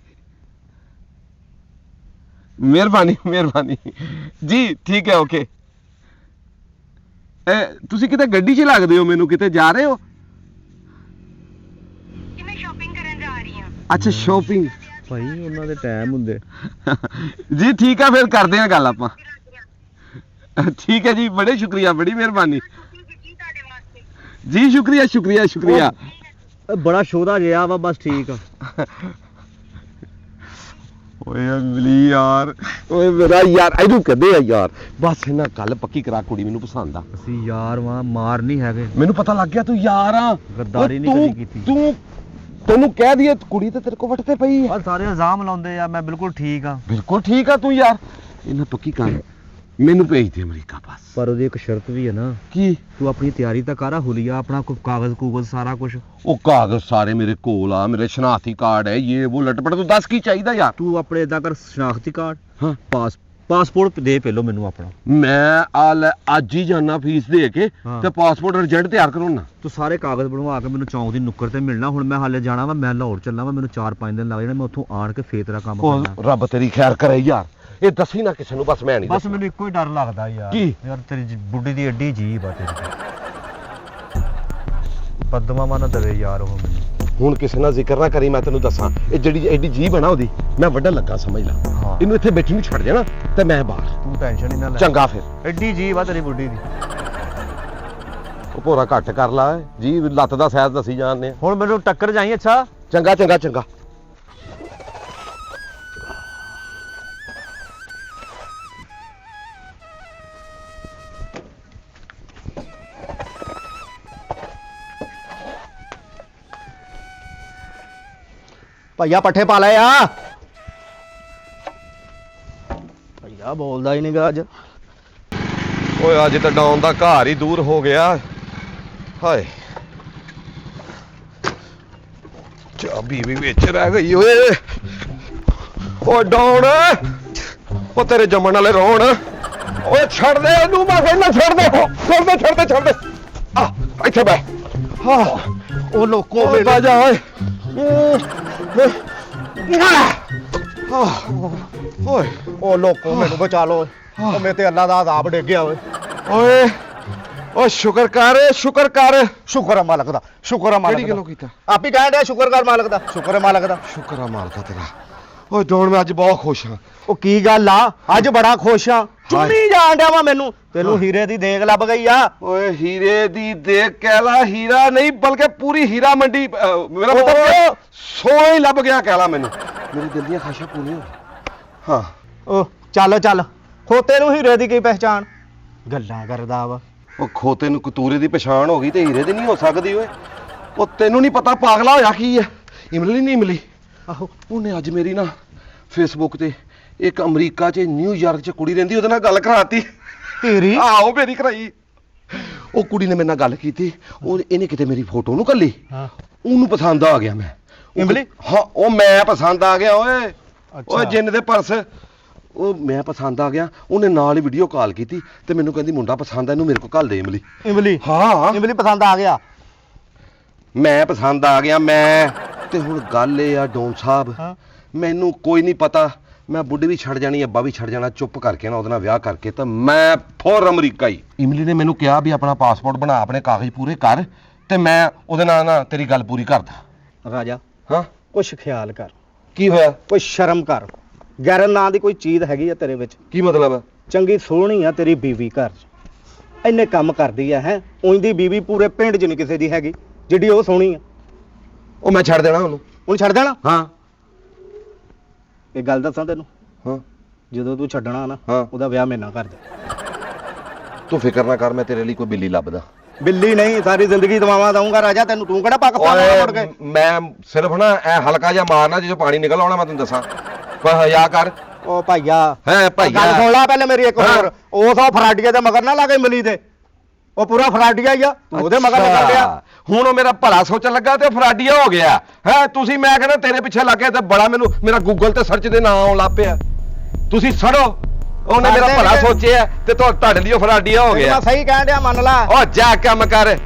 ਮਿਹਰਬਾਨੀ ਮਿਹਰਬਾਨੀ ਜੀ, ਠੀਕ ਹੈ ਓਕੇ। ਤੁਸੀਂ ਕਿਤੇ ਗੱਡੀ 'ਚ ਲੱਗਦੇ ਹੋ, ਮੈਨੂੰ ਕਿਤੇ ਜਾ ਰਹੇ ਹੋ? ਕਿ ਮੈਂ ਸ਼ਾਪਿੰਗ ਕਰਨ ਜਾ ਰਹੀ ਹਾਂ। ਅੱਛਾ ਸ਼ਾਪਿੰਗ। ਭਾਈ ਉਹਨਾਂ ਦੇ ਟਾਈਮ ਹੁੰਦੇ। ਜੀ ਠੀਕ ਆ, ਫਿਰ ਕਰਦੇ ਆ ਗੱਲ ਆਪਾਂ। ਠੀਕ ਹੈ ਜੀ, ਬੜੇ ਸ਼ੁਕਰੀਆ, ਬੜੀ ਮਿਹਰਬਾਨੀ ਜੀ। ਸ਼ੁਕਰੀਆ ਸ਼ੁਕਰੀਆ ਸ਼ੁਕਰੀਆ। ਬੜਾ ਸ਼ੋਅ ਦਾ ਜਿਹਾ ਵਾ, ਬਸ ਠੀਕ ਆ। ਓਏ ਅਮਲੀ ਯਾਰ, ਓਏ ਮੇਰਾ ਯਾਰ, ਇਹਨੂੰ ਕਹਦੇ ਆ ਯਾਰ। ਬਸ ਇਹਨਾਂ ਗੱਲ ਪੱਕੀ ਕਰਾ, ਕੁੜੀ ਮੈਨੂੰ ਪਸੰਦ ਆ। ਅਸੀਂ ਯਾਰ ਵਾਂ, ਮਾਰ ਨਹੀਂ ਹੈਗੇ। ਮੈਨੂੰ ਪਤਾ ਲੱਗ ਗਿਆ ਤੂੰ ਯਾਰ ਆ। ਗੱਦਾਰੀ ਨਹੀਂ ਕਦੀ ਕੀਤੀ। ਤੈਨੂੰ ਕਹਿ ਦਈਏ ਕੁੜੀ ਤੇ ਤੇਰੇ ਕੋ ਵੱਟ ਤੇ ਪਈ ਆ। ਆ ਸਾਰੇ ਇਲਜ਼ਾਮ ਲਾਉਂਦੇ ਆ, ਮੈਂ ਬਿਲਕੁਲ ਠੀਕ ਆ। ਬਿਲਕੁਲ ਠੀਕ ਆ ਤੂੰ ਯਾਰ। ਇਹਨਾਂ ਪੱਕੀ ਕਰ, ਮੈਨੂੰ ਭੇਜ ਦੇ ਅਮਰੀਕਾ ਬਸ। ਪਰ ਉਹਦੀ ਇੱਕ ਸ਼ਰਤ ਵੀ ਹੈ ਨਾ। ਕੀ? ਤੂੰ ਆਪਣੀ ਤਿਆਰੀ ਤਾਂ ਕਰ, ਹੁਲੀਆ ਆਪਣਾ ਕੋਈ ਕਾਗਜ਼ ਕੂਗਜ਼ ਸਾਰਾ ਕੁਝ। ਉਹ ਕਾਗਜ਼ ਸਾਰੇ ਮੇਰੇ ਕੋਲ ਆ, ਮੇਰੇ ਸ਼ਨਾਖਤੀ ਕਾਰਡ ਹੈ, ਇਹ ਉਹ ਲਟਪਟ। ਤੂੰ ਦੱਸ ਕੀ ਚਾਹੀਦਾ ਯਾਰ? ਤੂੰ ਆਪਣੇ ਇਦਾਂ ਕਰ, ਸ਼ਨਾਖਤੀ ਕਾਰਡ, ਹਾਂ, ਪਾਸਪੋਰਟ ਦੇ ਪਹਿਲੋ ਮੈਨੂੰ ਆਪਣਾ। ਮੈਂ ਅੱਜ ਹੀ ਜਾਣਾ ਫੀਸ ਦੇ ਕੇ ਹਾਂ। ਤੇ ਪਾਸਪੋਰਟ ਅਰਜੈਂਟ ਤਿਆਰ ਕਰਾਉਣਾ। ਤੂੰ ਸਾਰੇ ਕਾਗਜ਼ ਬਣਵਾ ਕੇ ਮੈਨੂੰ ਚੌਂਕ ਦੀ ਨੁੱਕਰ ਤੇ ਮਿਲਣਾ। ਹੁਣ ਮੈਂ ਹਾਲੇ ਜਾਣਾ ਵਾ, ਮੈਂ ਲਾਹੌਰ ਚੱਲਣਾ ਵਾ, ਮੈਨੂੰ 4-5 ਦਿਨ ਲੱਗ ਜਾਣੇ। ਮੈਂ ਉੱਥੋਂ ਆਣ ਕੇ ਫੇਰ ਤੇਰਾ ਕੰਮ ਉਹ ਕਰਨਾ। ਰੱਬ ਤੇਰੀ ਖੈਰ ਕਰੇ ਯਾਰ, ਇਹ ਦੱਸੀ ਨਾ ਕਿਸੇ ਨੂੰ, ਬਸ ਮੈਂ ਨਹੀਂ ਬਸ ਦੱਸਣਾ। ਮੈਨੂੰ ਇੱਕੋ ਹੀ ਡਰ ਲੱਗਦਾ ਯਾਰ। ਕੀ? ਯਾਰ ਤੇਰੀ ਬੁੱਢੀ ਦੀ ਐਡੀ ਜੀਬ ਆ ਤੇਰੀ। ਪਦਮਾ ਨਾ ਦਵੇ ਯਾਰ ਉਹ ਮੈਨੂੰ। ਹੁਣ ਕਿਸੇ ਨਾਲ ਜ਼ਿਕਰ ਨਾ ਕਰੀ, ਮੈਂ ਤੈਨੂੰ ਦੱਸਾਂ। ਇਹ ਜਿਹੜੀ ਐਡੀ ਜੀਬ ਹੈ ਨਾ ਉਹਦੀ, ਮੈਂ ਵੱਡਾ ਲੱਗਾ ਸਮਝ ਲਾ। ਹਾਂ। ਇਹਨੂੰ ਇੱਥੇ ਬੈਠੀ ਨੂੰ ਛੱਡ ਜਾਣਾ ਤੇ ਮੈਂ ਬਾਹਰ। ਤੂੰ ਟੈਨਸ਼ਨ ਹੀ ਨਾ ਲੈ। ਚੰਗਾ ਫਿਰ ਐਡੀ ਜੀਬ ਆ ਤੇਰੀ ਬੁੱਢੀ ਦੀ। ਉਹ ਭੋਰਾ ਘੱਟ ਕਰ ਲਾ ਜੀ, ਲੱਤ ਦਾ ਸਾਈਜ਼ ਦੱਸੀ ਜਾਂਦੇ ਆ। ਹੁਣ ਮੈਨੂੰ ਟੱਕਰ ਜਾਈ। ਅੱਛਾ ਚੰਗਾ ਚੰਗਾ ਚੰਗਾ। ਭਈਆ ਪੱਠੇ ਪਾ ਲੈ ਆ। ਭਈਆ ਬੋਲਦਾ ਹੀ ਨਹੀਂਗਾ ਅੱਜ। ਓਏ ਅੱਜ ਤਾਂ ਡਾਉਨ ਦਾ ਘਰ ਹੀ ਦੂਰ ਹੋ ਗਿਆ। ਹਾਏ ਚਾਬੀ ਵੀ ਵਿੱਚ ਰਹਿ ਗਈ ਓਏ। ਓ ਡਾਉਨ, ਉਹ ਤੇਰੇ ਜੰਮਣ ਵਾਲੇ ਰੋਣ। ਓਏ ਛੱਡ ਦੇ ਇਹਨੂੰ, ਮੈਂ ਕਹਿੰਦਾ ਛੱਡ ਦੇ, ਛੱਡ ਦੇ ਛੱਡ ਦੇ ਛੱਡ ਦੇ। ਆ ਇੱਥੇ ਬੈ। ਹਾਂ ਉਹ ਲੋਕੋ ਓਏ ਬਹਿ ਜਾ ਓਏ। ਓਏ ਉਹ ਲੋਕੋ ਮੈਨੂੰ ਬਚਾ ਲੋ। ਉਹ ਮੇਰੇ ਤੇ ਅੱਲਾ ਦਾ ਆਜ਼ਾਬ ਡਿੱਗ ਗਿਆ ਓਏ। ਓਏ ਓ ਸ਼ੁਕਰ ਕਰ, ਸ਼ੁਕਰ ਕਰ। ਸ਼ੁਕਰ ਆ ਮਾਲਕ ਦਾ, ਸ਼ੁਕਰ ਆ ਮਾਲਕ ਕਿਹੜੀ ਦਾ। ਗੱਲੋਂ ਕੀਤਾ? ਆਪ ਹੀ ਕਹਿਣ ਡਿਆ ਸ਼ੁਕਰ ਕਰ ਮਾਲਕ ਦਾ, ਸ਼ੁਕਰ ਹੈ ਮਾਲਕ ਦਾ। ਸ਼ੁਕਰ ਆ ਮਾਲਕਾ ਤੇਰਾ। ਓਏ ਡਾਉਨ, ਮੈਂ ਅੱਜ ਬਹੁਤ ਖੁਸ਼ ਹਾਂ। ਉਹ ਕੀ ਗੱਲ ਆ, ਅੱਜ ਬੜਾ ਖੁਸ਼ ਆ। ਚੁੰਨੀ ਜਾਣ ਡਿਆ ਵਾ ਮੈਨੂੰ। ਤੈਨੂੰ ਹੀਰੇ ਦੀ ਦੇਗ ਲੱਭ ਗਈ ਆ। ਓਏ ਹੀਰੇ ਦੀ ਦੇਖ ਕਹਿ ਲਾ, ਹੀਰਾ ਨਹੀਂ ਬਲਕਿ ਪੂਰੀ ਹੀਰਾ ਮੰਡੀ। ਮੇਰਾ ਓਏ। ਮਤਲਬ ਸੋਨਾ ਹੀ ਲੱਭ ਗਿਆ ਕਹਿ ਲਾ ਮੈਨੂੰ। ਮੇਰੀ ਦਿਲ ਦੀਆਂ ਖਾਸ਼ਾਂ ਪੂਰੀਆਂ ਹੋ ਗਈਆਂ। ਹਾਂ ਉਹ ਚੱਲ ਚੱਲ, ਖੋਤੇ ਨੂੰ ਹੀਰੇ ਦੀ ਕੀ ਪਹਿਚਾਣ। ਗੱਲਾਂ ਕਰਦਾ ਵਾ। ਉਹ ਖੋਤੇ ਨੂੰ ਕਤੂਰੇ ਦੀ ਪਛਾਣ ਹੋ ਗਈ ਤੇ ਹੀਰੇ ਦੀ ਨਹੀਂ ਹੋ ਸਕਦੀ ਓਏ। ਉਹ ਤੈਨੂੰ ਨਹੀਂ ਪਤਾ ਪਾਗਲਾ ਹੋਇਆ ਕੀ ਆ। ਇਮਲੀ ਨਹੀਂ ਇਮਲੀ, ਆਹੋ ਉਹਨੇ ਅੱਜ ਮੇਰੀ ਨਾ ਫੇਸਬੁੱਕ ਤੇ ਇੱਕ ਅਮਰੀਕਾ 'ਚ ਨਿਊਯਾਰਕ 'ਚ ਕੁੜੀ ਰਹਿੰਦੀ, ਉਹਦੇ ਨਾਲ ਗੱਲ ਕਰਾਤੀ। ਤੇਰੀ ਆਹੋ ਮੇਰੀ ਕਰਾਈ। ਉਹ ਕੁੜੀ ਨੇ ਮੇਰੇ ਨਾਲ ਗੱਲ ਕੀਤੀ, ਇਹਨੇ ਕਿਤੇ ਮੇਰੀ ਫੋਟੋ ਨੂੰ ਕੱਲੀ। ਹਾਂ ਉਹਨੂੰ ਪਸੰਦ ਆ ਗਿਆ ਮੈਂ। ਇਮਲੀ? ਹਾਂ ਉਹ ਮੈਂ ਪਸੰਦ ਆ ਗਿਆ ਓਏ। ਅੱਛਾ। ਓਏ ਜਿੰਨ ਦੇ ਪਰਸ। ਉਹ ਮੈਂ ਪਸੰਦ ਆ ਗਿਆ, ਉਹਨੇ ਨਾਲ ਹੀ ਵੀਡੀਓ ਕਾਲ ਕੀਤੀ ਤੇ ਮੈਨੂੰ ਕਹਿੰਦੀ ਮੁੰਡਾ ਪਸੰਦ ਆ, ਇਹਨੂੰ ਮੇਰੇ ਕੋਲ ਘੱਲ ਦੇ ਇਮਲੀ। ਇਮਲੀ? ਹਾਂ ਇਮਲੀ ਪਸੰਦ ਆ ਗਿਆ। ਮੈਂ ਪਸੰਦ ਆ ਗਿਆ ਮੈਂ। ਤੇ ਹੁਣ ਗੱਲ ਇਹ ਆ ਡੋਨ ਸਾਹਿਬ, ਹਾਂ। ਮੈਨੂੰ ਕੋਈ ਨਹੀਂ ਪਤਾ ਮੈਂ ਬੁੱਢੀ ਵੀ ਛੱਡ ਜਾਣੀ, ਅੱਬਾ ਵੀ ਛੱਡ ਜਾਣਾ, ਚੁੱਪ ਕਰਕੇ ਨਾ ਉਹਦੇ ਨਾਲ ਵਿਆਹ ਕਰਕੇ ਤਾਂ ਮੈਂ ਫੌਰ ਅਮਰੀਕਾ ਹੀ। ਇਮਲੀ ਨੇ ਮੈਨੂੰ ਕਿਹਾ ਵੀ ਆਪਣਾ ਪਾਸਪੋਰਟ ਬਣਾ, ਆਪਣੇ ਕਾਗਜ਼ ਪੂਰੇ ਕਰ, ਤੇ ਮੈਂ ਉਹਦੇ ਨਾਲ ਨਾ ਤੇਰੀ ਗੱਲ ਪੂਰੀ ਕਰਦਾ। ਰਾਜਾ ਹਾਂ ਕੁਛ ਖਿਆਲ ਕਰ, ਕੀ ਹੋਇਆ? ਕੋਈ ਸ਼ਰਮ ਕਰ। ਗੈਰਨ ਨਾਂ ਦੀ ਕੋਈ ਚੀਜ਼ ਹੈਗੀ ਆ ਤੇਰੇ ਵਿੱਚ? ਕੀ ਮਤਲਬ? ਚੰਗੀ ਸੋਹਣੀ ਆ ਤੇਰੀ ਬੀਵੀ ਘਰ 'ਚ, ਇੰਨੇ ਕੰਮ ਕਰਦੀ ਆ ਹੈ। ਉਂਝ ਦੀ ਬੀਵੀ ਪੂਰੇ ਪਿੰਡ 'ਚ ਨਹੀਂ ਕਿਸੇ ਦੀ ਹੈਗੀ ਜਿੱਡੀ ਉਹ ਸੋਹਣੀ ਆ। ਉਹ ਮੈਂ ਛੱਡ ਦੇਣਾ ਉਹਨੂੰ। ਹੁਣ ਛੱਡ ਦੇਣਾ? ਹਾਂ ਇਹ ਗੱਲ ਦੱਸਾਂ ਤੈਨੂੰ, ਹਾਂ ਜਦੋਂ ਤੂੰ ਛੱਡਣਾ ਨਾ ਹਾਂ। ਉਹਦਾ ਵਿਆਹ ਮੇਰੇ ਨਾਲ ਕਰ ਦੇ। ਤੂੰ ਫਿਕਰ ਨਾ ਕਰ, ਮੈਂ ਤੇਰੇ ਲਈ ਕੋਈ ਬਿੱਲੀ ਲੱਭਦਾ। ਬਿੱਲੀ ਨਹੀਂ, ਸਾਰੀ ਜ਼ਿੰਦਗੀ ਦਵਾਵਾਂ ਦਊਂਗਾ ਰਾਜਾ ਤੈਨੂੰ। ਤੂੰ ਕਿਹੜਾ ਪਾਕਿਸਤਾਨ ਵਾਲਾ ਮੁੜ ਕੇ? ਮੈਂ ਸਿਰਫ ਨਾ ਇਹ ਹਲਕਾ ਜਿਹਾ ਮਾਰਨਾ, ਜਦੋਂ ਪਾਣੀ ਨਿਕਲ ਆਉਣਾ ਮੈਂ ਤੈਨੂੰ ਦੱਸਾਂ। ਪਰ ਹਯਾ ਕਰ। ਉਹ ਭਾਈਆ ਹੈ ਭਾਈਆ, ਗੱਲ ਸੁਣ ਲੈ ਪਹਿਲੇ ਮੇਰੀ ਇੱਕ ਹਾਂ। ਹੋਰ। ਉਸ ਉਹ ਫਰਾਡੀਏ ਦੇ ਮਗਰ ਨਾ ਲੱਗੇ ਮਿਲੀ ਤੇ, ਉਹ ਪੂਰਾ ਫਰਾਡੀਆ ਹੀ ਆ, ਤੂੰ ਉਹਦੇ ਮਗਰ ਲੱਗਾ ਪਿਆ। ਹੁਣ ਉਹ ਮੇਰਾ ਭਲਾ ਸੋਚਣ ਲੱਗਾ ਤੇ ਫਰਾਡੀਆ ਹੋ ਗਿਆ ਹੈ। ਤੁਸੀਂ ਮੈਂ ਕਹਿੰਦਾ ਤੇਰੇ ਪਿੱਛੇ ਲੱਗ ਕੇ ਤੇ ਬੜਾ ਮੈਨੂੰ ਮੇਰਾ ਗੂਗਲ ਤੇ ਸਰਚ ਦੇ ਨਾਂ ਆਉਣ ਲੱਗ ਪਿਆ। ਤੁਸੀਂ ਸੜੋ, ਉਹਨੇ ਮੇਰਾ ਭਲਾ ਸੋਚਿਆ ਤੇ ਤੁਹਾਡੇ ਲਈ ਉਹ ਫਰਾਡੀਆ ਹੋ ਗਿਆ। ਮੈਂ ਸਹੀ ਕਹਿਣ ਡਿਆ, ਮੰਨ ਲੈ। ਉਹ ਜਾ ਕੰਮ ਕਰ।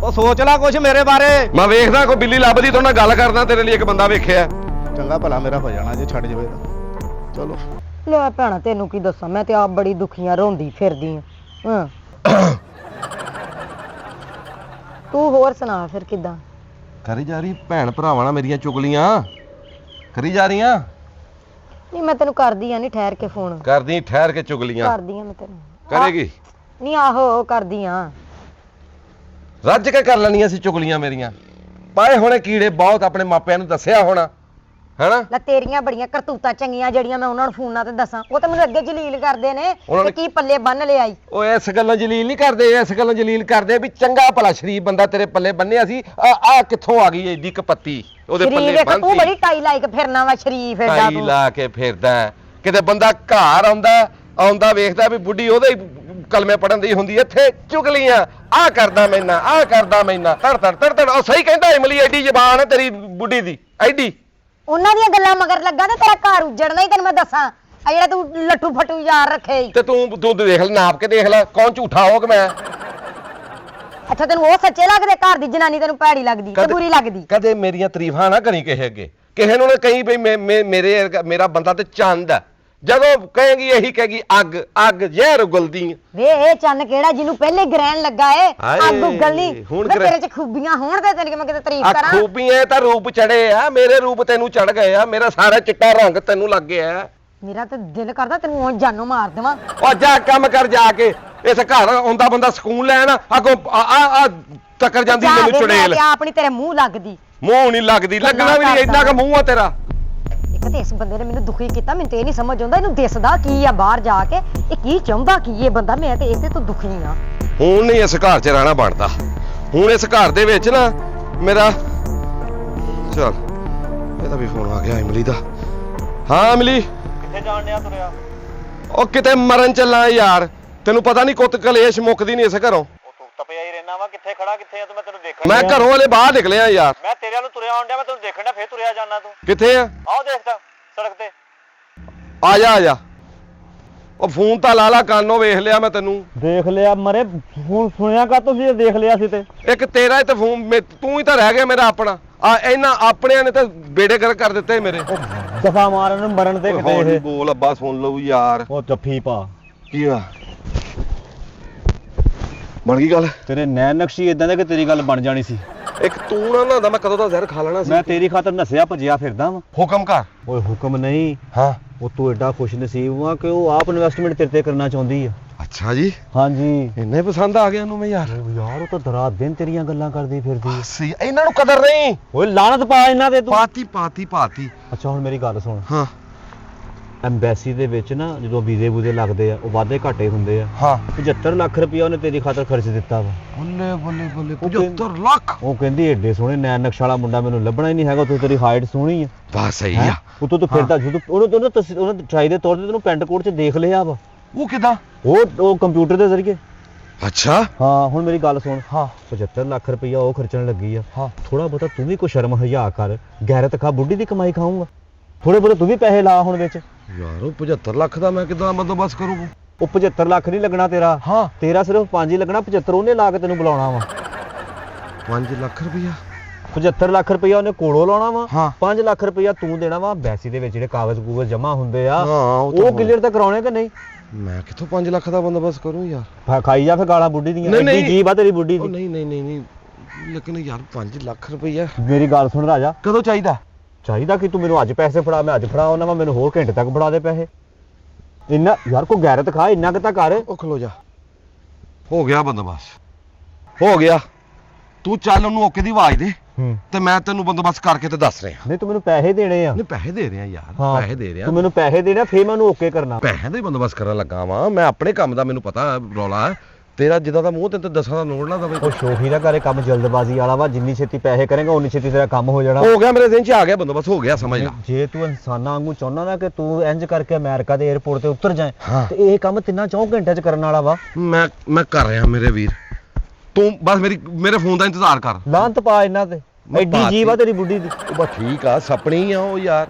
ਉਹ ਸੋਚ ਲੈ ਕੁਛ ਮੇਰੇ ਬਾਰੇ। ਮੈਂ ਵੇਖਦਾ ਕੋਈ ਬਿੱਲੀ ਲੱਭਦੀ ਤਾਂ ਨਾਲ ਗੱਲ ਕਰਦਾ, ਤੇਰੇ ਲਈ ਇੱਕ ਬੰਦਾ ਵੇਖਿਆ। ਚੰਗਾ ਭਲਾ ਮੇਰਾ ਹੋ ਜਾਣਾ ਜੇ ਛੱਡ ਜਵੇ ਤਾਂ। ਚਲੋ ਲੈ ਭੈਣਾ ਤੈਨੂੰ ਕੀ ਦੱਸਾਂ, ਮੈਂ ਤੇ ਆਪ ਬੜੀ ਦੁਖੀਆਂ ਰੋਂਦੀ ਫਿਰਦੀ ਹਾਂ। ਤੂੰ ਹੋਰ ਸੁਣਾ ਫਿਰ ਕਿੱਦਾਂ? ਕਰੀ ਜਾ ਰਹੀ ਭੈਣ ਭਰਾਵਾਂ ਨਾਲ ਮੇਰੀਆਂ ਚੁਗਲੀਆਂ ਕਰੀ ਜਾ ਰਹੀਆਂ। ਨਹੀਂ ਮੈਂ ਤੈਨੂੰ ਕਰਦੀ ਆ, ਨਹੀਂ ਠਹਿਰ ਕੇ ਫੋਨ ਕਰਦੀ ਠਹਿਰ ਕੇ ਚੁਗਲੀਆਂ ਕਰਦੀ ਆ ਮੈਂ ਤੈਨੂੰ। ਕਰੇਗੀ? ਨਹੀਂ ਆਹੋ ਕਰਦੀ ਆ। ਰੱਜ ਕੇ ਕਰ ਲੈਣੀਆਂ ਸੀ ਚੁਗਲੀਆਂ ਮੇਰੀਆਂ। ਪਾਏ ਹੋਣੇ ਕੀੜੇ ਬਹੁਤ, ਆਪਣੇ ਮਾਪਿਆਂ ਨੂੰ ਦੱਸਿਆ ਹੋਣਾ ਹੈਨਾ। ਲੈ ਤੇਰੀਆਂ ਬੜੀਆਂ ਕਰਤੂਤਾਂ ਚੰਗੀਆਂ ਜਿਹੜੀਆਂ ਮੈਂ ਉਹਨਾਂ ਨੂੰ ਫੋਨਾਂ ਤੇ ਦੱਸਾਂ, ਉਹ ਤਾਂ ਮੈਨੂੰ ਅੱਗੇ ਜਲੀਲ ਕਰਦੇ ਨੇ ਉਹਨਾਂ ਤੇ ਨੇ- ਕੀ ਪੱਲੇ ਬੰਨ ਲਿਆਈ। ਉਹ ਇਸ ਗੱਲੋਂ ਜਲੀਲ ਨਹੀਂ ਕਰਦੇ, ਇਸ ਗੱਲੋਂ ਜਲੀਲ ਕਰਦੇ ਵੀ ਚੰਗਾ ਭਲਾ ਸ਼ਰੀਫ ਬੰਦਾ ਤੇਰੇ ਪੱਲੇ ਬੰਨਿਆ ਸੀ। ਆ ਕਿੱਥੋਂ ਆ ਗਈ ਏਡੀ ਕਪੱਤੀ ਉਹਦੇ ਸ਼ਰੀਫ ਪੱਲੇ ਵੇਖ, ਤੂੰ ਬੰਨਤੀ। ਬੜੀ ਟਾਈ ਲਾਇਕ ਫਿਰਨਾ ਵਾ ਸ਼ਰੀਫ ਏਡਾ ਟਾਈ ਤੂੰ। ਲਾ ਕੇ ਫਿਰਦਾ ਹੈ। ਕਿਤੇ ਬੰਦਾ ਘਰ ਆਉਂਦਾ ਵੇਖਦਾ ਵੀ ਬੁੱਢੀ ਉਹਦੇ ਹੀ ਕਲਮੇ ਪੜਨ ਦੀ ਹੁੰਦੀ, ਇੱਥੇ ਚੁਗਲੀਆਂ। ਆ ਕਰਦਾ ਮੈਨਾਂ, ਆ ਕਰਦਾ ਮੈਨਾਂ, ਤੜ ਤੜ ਤੜ ਤੜ। ਉਹ ਸਹੀ ਕਹਿੰਦਾ ਇਮਲੀ, ਐਡੀ ਜ਼ਬਾਨ ਹੈ ਤੇਰੀ ਬੁੱਢੀ ਦੀ, ਐਡੀ। ਉਹਨਾਂ ਦੀਆਂ ਗੱਲਾਂ ਮਗਰ ਲੱਗਾ ਤੇ ਤੇਰਾ ਘਰ ਉਜੜਨਾ ਹੀ, ਤੈਨੂੰ ਮੈਂ ਦੱਸਾਂ। ਆ ਜਿਹੜਾ ਤੂੰ ਲੱਟੂ ਫਟੂ ਯਾਰ ਰੱਖੇ ਈ। ਤੇ ਤੂੰ ਦੇਖ ਲੈ, ਨਾਪ ਕੇ ਦੇਖ ਲੈ, ਕੌਣ ਝੂਠਾ ਹੋ ਕਿ ਮੈਂ। ਅੱਛਾ ਤੈਨੂੰ ਉਹ ਸੱਚੇ ਲੱਗਦੇ, ਘਰ ਦੀ ਜਨਾਨੀ ਤੈਨੂੰ ਭੈੜੀ ਲੱਗਦੀ ਤੇ ਬੁਰੀ ਲੱਗਦੀ? ਕਦੇ ਮੇਰੀਆਂ ਤਾਰੀਫਾਂ ਨਾ ਕਰੀ ਕਿਸੇ ਅੱਗੇ। ਕਿਸੇ ਨੂੰ ਨਾ ਕਹੀਂ ਬਈ ਮੇਰਾ ਬੰਦਾ ਤੇ ਚੰਦ ਹੈ। ਜਦੋਂ ਕਹੇਗੀ ਇਹੀ ਕਹੇਗੀ ਅੱਗ ਅੱਗ ਜ਼ਹਿਰ ਉਗਲਦੀ। ਵੇ ਇਹ ਚੰਨ ਕਿਹੜਾ ਜਿਹਨੂੰ ਪਹਿਲੇ ਗ੍ਰਹਿਣ ਲੱਗਾ ਏ? ਹਾਏ, ਅੱਗ ਉਗਲਣੀ। ਹੁਣ ਵੇ ਤੇਰੇ ਚ ਖੂਬੀਆਂ ਹੋਣ ਤੇ ਤੈਨੂੰ ਮੈਂ ਕਿਤੇ ਤਾਰੀਫ ਆ ਕਰਾਂ। ਖੂਬੀਆਂ ਤਾਂ ਰੂਪ ਚੜੇ ਆ, ਮੇਰੇ ਰੂਪ ਤੈਨੂੰ ਚੜ ਗਏ ਆ, ਮੇਰਾ ਸਾਰਾ ਚਿੱਟਾ ਰੰਗ ਤੈਨੂੰ ਲੱਗ ਗਿਆ। ਮੇਰਾ ਤਾਂ ਦਿਲ ਕਰਦਾ ਤੈਨੂੰ ਉਹ ਜਾਨੋਂ ਮਾਰ ਦੇਵਾਂ। ਉਹ ਜਾ ਕੰਮ ਕਰ ਜਾ ਕੇ। ਇਸ ਘਰ ਆਉਂਦਾ ਬੰਦਾ ਸਕੂਨ ਲੈਣ, ਅੱਗੋਂ ਆ ਟੱਕਰ ਜਾਂਦੀ ਜਾ ਮੈਨੂੰ ਵੇ, ਚੁੜੇਲ। ਮੈਂ ਤੇ ਆਪਣੀ ਤੇਰੇ ਮੂੰਹ ਲੱਗਦੀ। ਮੂੰਹ ਨਹੀਂ ਲੱਗਦੀ, ਲੱਗਣਾ ਵੀ ਨਹੀਂ, ਇੰਨਾ ਕੁ ਮੂੰਹ ਆ ਤੇਰਾ। ਇੱਕ ਤੇ ਇਸ ਬੰਦੇ ਨੇ ਮੈਨੂੰ ਦੁਖੀ ਕੀਤਾ, ਮੈਨੂੰ ਤੇ ਇਹ ਨਹੀਂ ਸਮਝ ਆਉਂਦਾ ਇਹਨੂੰ ਦਿਸਦਾ ਕੀ ਆ ਬਾਹਰ ਜਾ ਕੇ, ਇਹ ਕੀ ਚਾਹੁੰਦਾ ਕੀ ਇਹ ਬੰਦਾ। ਮੈਂ ਤੇ ਇਸੇ ਤੋਂ ਦੁਖੀ ਆ। ਹੁਣ ਨਹੀਂ ਇਸ ਘਰ 'ਚ ਰਹਿਣਾ ਬਣਦਾ। ਹੁਣ ਇਸ ਘਰ ਦੇ ਵਿੱਚ ਨਾ ਮੇਰਾ ਚਲ, ਇਹਦਾ ਵੀ ਫੋਨ ਆ ਗਿਆ ਇਮਲੀ ਦਾ। ਹਾਂ ਇਮਲੀ, ਕਿੱਥੇ ਜਾਣ ਡਿਆ ਤੁਰਿਆ? ਉਹ ਕਿਤੇ ਮਰਨ ਚੱਲਾਂ ਯਾਰ, ਤੈਨੂੰ ਪਤਾ ਨਹੀਂ ਕੁੱਤ ਕਲੇਸ਼ ਮੁੱਕਦੀ ਨਹੀਂ ਇਸ ਘਰੋਂ। ਉਹ ਤੂੰ ਤਪਿਆ ਹੀ ਰਹਿਣਾ ਵਾ, ਕਿੱਥੇ ਖੜਾ ਕਿੱਥੇ ਆ ਤੂੰ? ਮੈਂ ਤੈਨੂੰ ਦੇਖਣ ਮੈਂ ਡਿਆ। ਘਰੋਂ ਵਾਲੇ ਬਾਹਰ ਨਿਕਲਿਆ ਯਾਰ। ਮੈਂ ਤੇਰੇ ਵੱਲ ਤੁਰਿਆ ਆਉਣ ਡਿਆ, ਮੈਂ ਤੈਨੂੰ ਦੇਖਣ ਡਿਆ, ਫੇਰ ਤੁਰਿਆ ਜਾਣਾ ਤੂੰ। ਕਿੱਥੇ ਆ? ਆਓ ਦੇਖਦਾ ਸੜਕ ਤੇ। ਆ ਜਾ ਆ ਜਾ। ਉਹ ਫੋਨ ਤਾਂ ਲਾ ਲਾ, ਕਾਨੋਂ ਵੇਖ ਲਿਆ ਮੈਂ ਤੈਨੂੰ। ਦੇਖ ਲਿਆ ਮਰੇ, ਫੋਨ ਸੁਣਿਆ ਕਾ ਤੁਸੀਂ? ਦੇਖ ਲਿਆ ਸੀ ਤੇ ਇੱਕ ਤੇਰਾ ਹੀ ਤੇ ਫੋਨ, ਤੂੰ ਹੀ ਤਾਂ ਰਹਿ ਗਿਆ ਮੇਰਾ ਆਪਣਾ। ਆ ਇਹਨਾਂ ਆਪਣਿਆਂ ਨੇ ਤਾਂ ਬੇੜੇ ਗਰ ਕਰ ਦਿੱਤੇ ਮੇਰੇ। ਦਫਾ ਮਾਰਨ ਨੂੰ ਮਰਨ ਤੇ ਹੌਲੀ ਕਿਤੇ ਇਹ। ਬੋਲ ਅੱਬਾ, ਸੁਣ ਲਊ ਯਾਰ। ਉਹ ਜੱਫੀ ਪਾ। ਕੀ ਆ ਬਣ ਗਈ ਗੱਲ? ਤੇਰੇ ਨੈਣ ਨਕਸ਼ੀ ਇਦਾਂ ਦੇ ਕਿ ਤੇਰੀ ਗੱਲ ਬਣ ਜਾਣੀ ਸੀ। ਇੱਕ ਤੂੰ ਨਾ ਨਹਾਉਂਦਾ, ਮੈਂ ਕਦੋਂ ਦਾ ਜ਼ਹਿਰ ਖਾ ਲੈਣਾ ਸੀ। ਮੈਂ ਤੇਰੀ ਖਾਤਰ ਨਸਿਆ ਭੱਜਿਆ ਫਿਰਦਾ ਵਾਂ। ਹੁਕਮ ਕਰ। ਓਏ ਹੁਕਮ ਨਹੀਂ, ਹਾਂ ਉਹ ਤੂੰ ਐਡਾ ਖੁਸ਼ ਨਸੀਬ ਵਾਂ ਕਿ ਉਹ ਆਪ ਇਨਵੈਸਟਮੈਂਟ ਤੇਰੇ ਤੇ ਕਰਨਾ ਚਾਹੁੰਦੀ ਆ। ਅੱਛਾ ਜੀ, ਹਾਂਜੀ ਇੰਨੇ ਪਸੰਦ ਆ ਗਿਆ ਉਹਨੂੰ ਮੈਂ ਯਾਰ। ਯਾਰ ਉਹ ਤਾਂ ਰਾਤ ਦਿਨ ਤੇਰੀਆਂ ਗੱਲਾਂ ਕਰਦੀ ਫਿਰਦੀ। ਸੀ ਇਹਨਾਂ ਨੂੰ ਕਦਰ ਨਹੀਂ। ਓਏ ਲਾਨਤ ਪਾ ਇਹਨਾਂ ਤੇ ਤੂੰ। ਪਾਤੀ। ਅੱਛਾ ਹੁਣ ਮੇਰੀ ਗੱਲ ਸੁਣ, ਹਾਂ ਐਮਬੈਸੀ ਦੇ ਵਿੱਚ ਨਾ ਜਦੋਂ ਵੀਜ਼ੇ ਵੂਜ਼ੇ ਲੱਗਦੇ ਆ, ਉਹ ਵਾਧੇ ਘਾਟੇ ਹੁੰਦੇ ਆ। ਹਾਂ 75 ਲੱਖ ਰੁਪਇਆ ਉਹਨੇ ਤੇਰੀ ਖਾਤਰ ਖਰਚ ਦਿੱਤਾ ਵਾ। ਬੱਲੇ 75 ਲੱਖ। ਉਹ ਕਹਿੰਦੀ ਏਡੇ ਸੋਹਣੇ ਨੈਣ ਨਕਸ਼ ਵਾਲਾ ਮੁੰਡਾ ਮੈਨੂੰ ਲੱਭਣਾ ਹੀ ਨਹੀਂ ਹੈਗਾ, ਤੂੰ ਤੇਰੀ ਹਾਈਟ ਸੋਹਣੀ ਆ। ਬਸ ਸਹੀ ਹੈਂ? ਆ। ਉਤੋਂ ਤੂੰ ਫਿਰਦਾ ਜਦੋਂ ਉਹਨੇ ਟਰਾਈ ਦੇ ਤੌਰ ਤੇ ਤੈਨੂੰ ਪੈਂਟ ਕੋਟ 'ਚ ਦੇਖ ਲਿਆ ਵਾ। ਉਹ ਕਿਦਾਂ? ਉਹ ਕੰਪਿਊਟਰ ਦੇ ਜ਼ਰੀਏ। ਅੱਛਾ ਹਾਂ ਹੁਣ ਮੇਰੀ ਗੱਲ ਸੁਣ, ਹਾਂ 75 ਲੱਖ ਰੁਪਇਆ ਉਹ ਖਰਚਣ ਲੱਗੀ ਆ। ਹਾਂ ਥੋੜਾ ਬਹੁਤਾ ਤੂੰ ਵੀ ਕੋਈ ਸ਼ਰਮ ਹਯਾ ਕਰ, ਗੈਰਤ ਖਾ, ਬੁੱਢੀ ਦੀ ਕਮਾਈ ਖਾਊਂਗਾ। ਥੋੜੇ ਬਹੁਤੇ ਤੂੰ ਵੀ ਪੈਸੇ ਲਾ ਹੁਣ ਵਿੱਚ। ਯਾਰ ਉਹ 75 ਲੱਖ ਦਾ ਮੈਂ ਕਿਦਾਂ ਬੰਦੋਬਸਤ ਕਰੂੰ? ਉਹ 75 ਲੱਖ ਨਹੀਂ ਲੱਗਣਾ ਤੇਰਾ। ਹਾਂ ਤੇਰਾ ਸਿਰਫ 5 ਹੀ ਲੱਗਣਾ, 75 ਉਹਨੇ ਲਾ ਕੇ ਤੈਨੂੰ ਬੁਲਾਉਣਾ ਵਾ। 5 ਲੱਖ ਰੁਪਇਆ। 75 ਲੱਖ ਰੁਪਇਆ ਉਹਨੇ ਕੋਲੋਂ ਲਾਉਣਾ ਵਾ ਹਾਂ। 5 ਲੱਖ ਰੁਪਇਆ ਤੂੰ ਦੇਣਾ ਵਾ ਬੈਸੀ ਦੇ ਵਿੱਚ ਜਿਹੜੇ ਕਾਗਜ਼ ਜਮਾ ਹੁੰਦੇ ਆ ਹਾਂ, ਉਹ ਤਾਂ ਉਹ ਕਲੀਅਰ ਤਾਂ ਕਰਾਉਣੇ ਕਿ ਨਹੀਂ ਮੈਂ ਕਿੱਥੋਂ 5 ਲੱਖ ਦਾ ਬੰਦੋਬਸਤ ਕਰੂੰ ਯਾਰ। ਖਾਈ ਜਾ ਫਿਰ ਗਾਲਾਂ ਬੁੱਢੀ ਦੀਆਂ ਨਹੀਂ, ਨਹੀਂ। ਐਡੀ ਜੀਬ ਆ ਤੇਰੀ ਬੁੱਢੀ ਉਹ ਦੀ ਨਹੀਂ ਨਹੀਂ ਨਹੀਂ ਨਹੀਂ ਲੇਕਿਨ ਯਾਰ 5 ਲੱਖ ਰੁਪਈਆ ਮੇਰੀ ਗੱਲ ਸੁਣ ਰਾਜਾ ਕਦੋਂ ਚਾਹੀਦਾ? ਚਾਹੀਦਾ ਕਿ ਤੂੰ ਮੈਨੂੰ ਅੱਜ ਪੈਸੇ ਫੜਾ ਮੈਂ ਅੱਜ ਫੜਾ ਉਹਨਾਂ ਵਾ ਮੈਨੂੰ ਹੋਰ ਘੰਟੇ ਤੱਕ ਫੜਾ ਦੇ ਪੈਸੇ ਇੰਨਾ ਯਾਰ ਕੋਈ ਗੈਰਤ ਖਾ ਇੰਨਾ ਕਿ ਤਾਂ ਕਰ ਉਹ ਖਲੋ ਜਾ। ਹੋ ਗਿਆ ਬੰਦੋਬਸਤ ਹੋ ਗਿਆ। ਤੂੰ ਚੱਲ ਉਹਨੂੰ ਓਕੇ ਦੀ ਆਵਾਜ਼ ਦੇ ਤੇ ਮੈਂ ਤੈਨੂੰ ਬੰਦੋਬਸਤ ਕਰਕੇ ਤੇ ਦੱਸ ਰਿਹਾ। ਨਹੀਂ ਤੂੰ ਮੈਨੂੰ ਪੈਸੇ ਦੇਣੇ ਆ ਨਹੀਂ ਪੈਸੇ ਦੇ ਰਿਹਾ ਯਾਰ, ਹਾਂ, ਪੈਸੇ ਦੇ ਰਿਹਾ। ਤੂੰ ਮੈਨੂੰ ਪੈਸੇ ਦੇਣਾ ਫੇਰ ਮੈਨੂੰ ਓਕੇ ਕਰਨਾ ਪੈਸੇ ਦਾ ਹੀ ਬੰਦੋਬਸਤ ਕਰਨ ਲੱਗਾ ਵਾਂ ਮੈਂ। ਆਪਣੇ ਕੰਮ ਦਾ ਮੈਨੂੰ ਪਤਾ ਰੌਲਾ ਹੈ। ਤੇਰਾ ਜਿੱਦਾਂ ਦਾ ਮੂੰਹ ਤੈਨੂੰ ਤਾਂ ਦਸਾਂ ਦਾ ਨੋਟ ਨਾ ਦਵੇ। ਉਹ ਸ਼ੋਖੀ ਦਾ ਘਰੇ ਕੰਮ ਜਲਦਬਾਜ਼ੀ ਵਾਲਾ ਵਾ ਜਿੰਨੀ ਛੇਤੀ ਪੈਸੇ ਕਰੇਗਾ ਉਨੀ ਛੇਤੀ ਤੇਰਾ ਕੰਮ ਹੋ ਜਾਣਾ ਹੋ ਗਿਆ ਮੇਰੇ ਦਿਨ ਚ ਆ ਗਿਆ ਬੰਦੋਬਸਤ ਹੋ ਗਿਆ ਸਮਝ ਲਾ। ਜੇ ਤੂੰ ਇਨਸਾਨਾਂ ਵਾਂਗੂ ਚਾਹੁੰਦਾ ਨਾ ਕਿ ਤੂੰ ਇੰਜ ਕਰਕੇ ਅਮਰੀਕਾ ਦੇ 에ਅਰਪੋਰਟ ਤੇ ਉਤਰ ਜਾਏ ਹਾਂ। ਤੇ ਇਹ ਕੰਮ 3-4 ਘੰਟਿਆਂ ਚ ਕਰਨ ਵਾਲਾ ਵਾ ਮੈਂ ਕਰ ਰਿਹਾ ਮੇਰੇ ਵੀਰ। ਤੂੰ ਬਸ ਮੇਰੇ ਫੋਨ ਦਾ ਇੰਤਜ਼ਾਰ ਕਰ। ਲਾਂਤ ਪਾ ਇਹਨਾਂ ਤੇ ਮੈਂ ਐਡੀ ਪਾਤੀ। ਜੀਬ ਆ ਤੇਰੀ ਬੁੱਢੀ ਦੀ ਉਹ ਬਸ ਠੀਕ ਆ ਸਪਣੀ ਆ ਉਹ ਯਾਰ।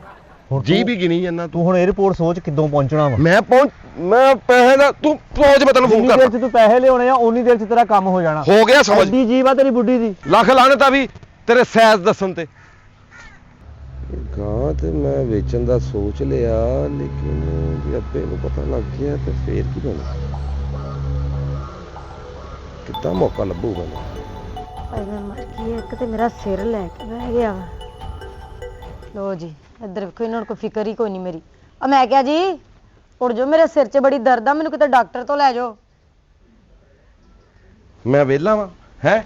ਹੁਣ ਜੀ ਤੂੰ- ਵੀ ਗਿਣੀ ਜਾਂਦਾ ਤੂੰ। ਤੂੰ ਹੁਣ 에ਅਰਪੋਰਟ ਸੋਚ ਕਿੱਦੋਂ ਪਹੁੰਚਣਾ ਵਾ ਮੈਂ ਪੈਸੇ ਦਾ ਤੂੰ ਪਹੁੰਚ ਮੈਂ ਤੈਨੂੰ ਫੋਨ ਜਿੰਨੀ ਦੇਰ ਕਰਦਾ। ਚ ਤੂੰ ਪੈਸੇ ਲਿਆਉਣੇ ਆ ਉਨੀ ਦੇਰ ਚ ਤੇਰਾ ਕੰਮ ਹੋ ਜਾਣਾ ਹੋ ਗਿਆ ਸਮਝ। ਐਡੀ ਜੀਬ ਆ ਤੇਰੀ ਬੁੱਢੀ ਦੀ ਲੱਖ ਲਾਣਤ ਆ ਵੀ ਤੇਰੇ ਸਾਈਜ਼ ਦੱਸਣ ਤੇ। ਗਾਂ ਤੇ ਮੈਂ ਵੇਚਣ ਦਾ ਸੋਚ ਲਿਆ ਲੇਕਿਨ ਜੇ ਅੱਬੇ ਨੂੰ ਪਤਾ ਲੱਗ ਗਿਆ ਤੇ ਫੇਰ ਕੀ ਹੋਣਾ? ਕਿੱਦਾਂ ਮੌਕਾ ਲੱਭੂਗਾ ਮੈਨੂੰ? ਭਾਈ ਮੈਂ ਮਰ ਗਈ ਇੱਕ ਤੇ ਮੇਰਾ ਸਿਰ ਲੈ ਕੇ ਬਹਿ ਗਿਆ ਵਾ। ਲੋ ਜੀ ਇੱਧਰ ਵੇਖੋ ਇਹਨਾਂ ਨੂੰ ਕੋਈ ਫਿਕਰ ਹੀ ਕੋਈ ਨਹੀਂ ਮੇਰੀ। ਆ ਮੈਂ ਕਿਹਾ ਜੀ ਉੱਡ ਜਾਓ ਮੇਰੇ ਸਿਰ 'ਚ ਬੜੀ ਦਰਦ ਆ ਮੈਨੂੰ ਕਿਤੇ ਡਾਕਟਰ ਤੋਂ ਲੈ ਜਾਓ। ਮੈਂ ਵਿਹਲਾ ਵਾਂ ਹੈ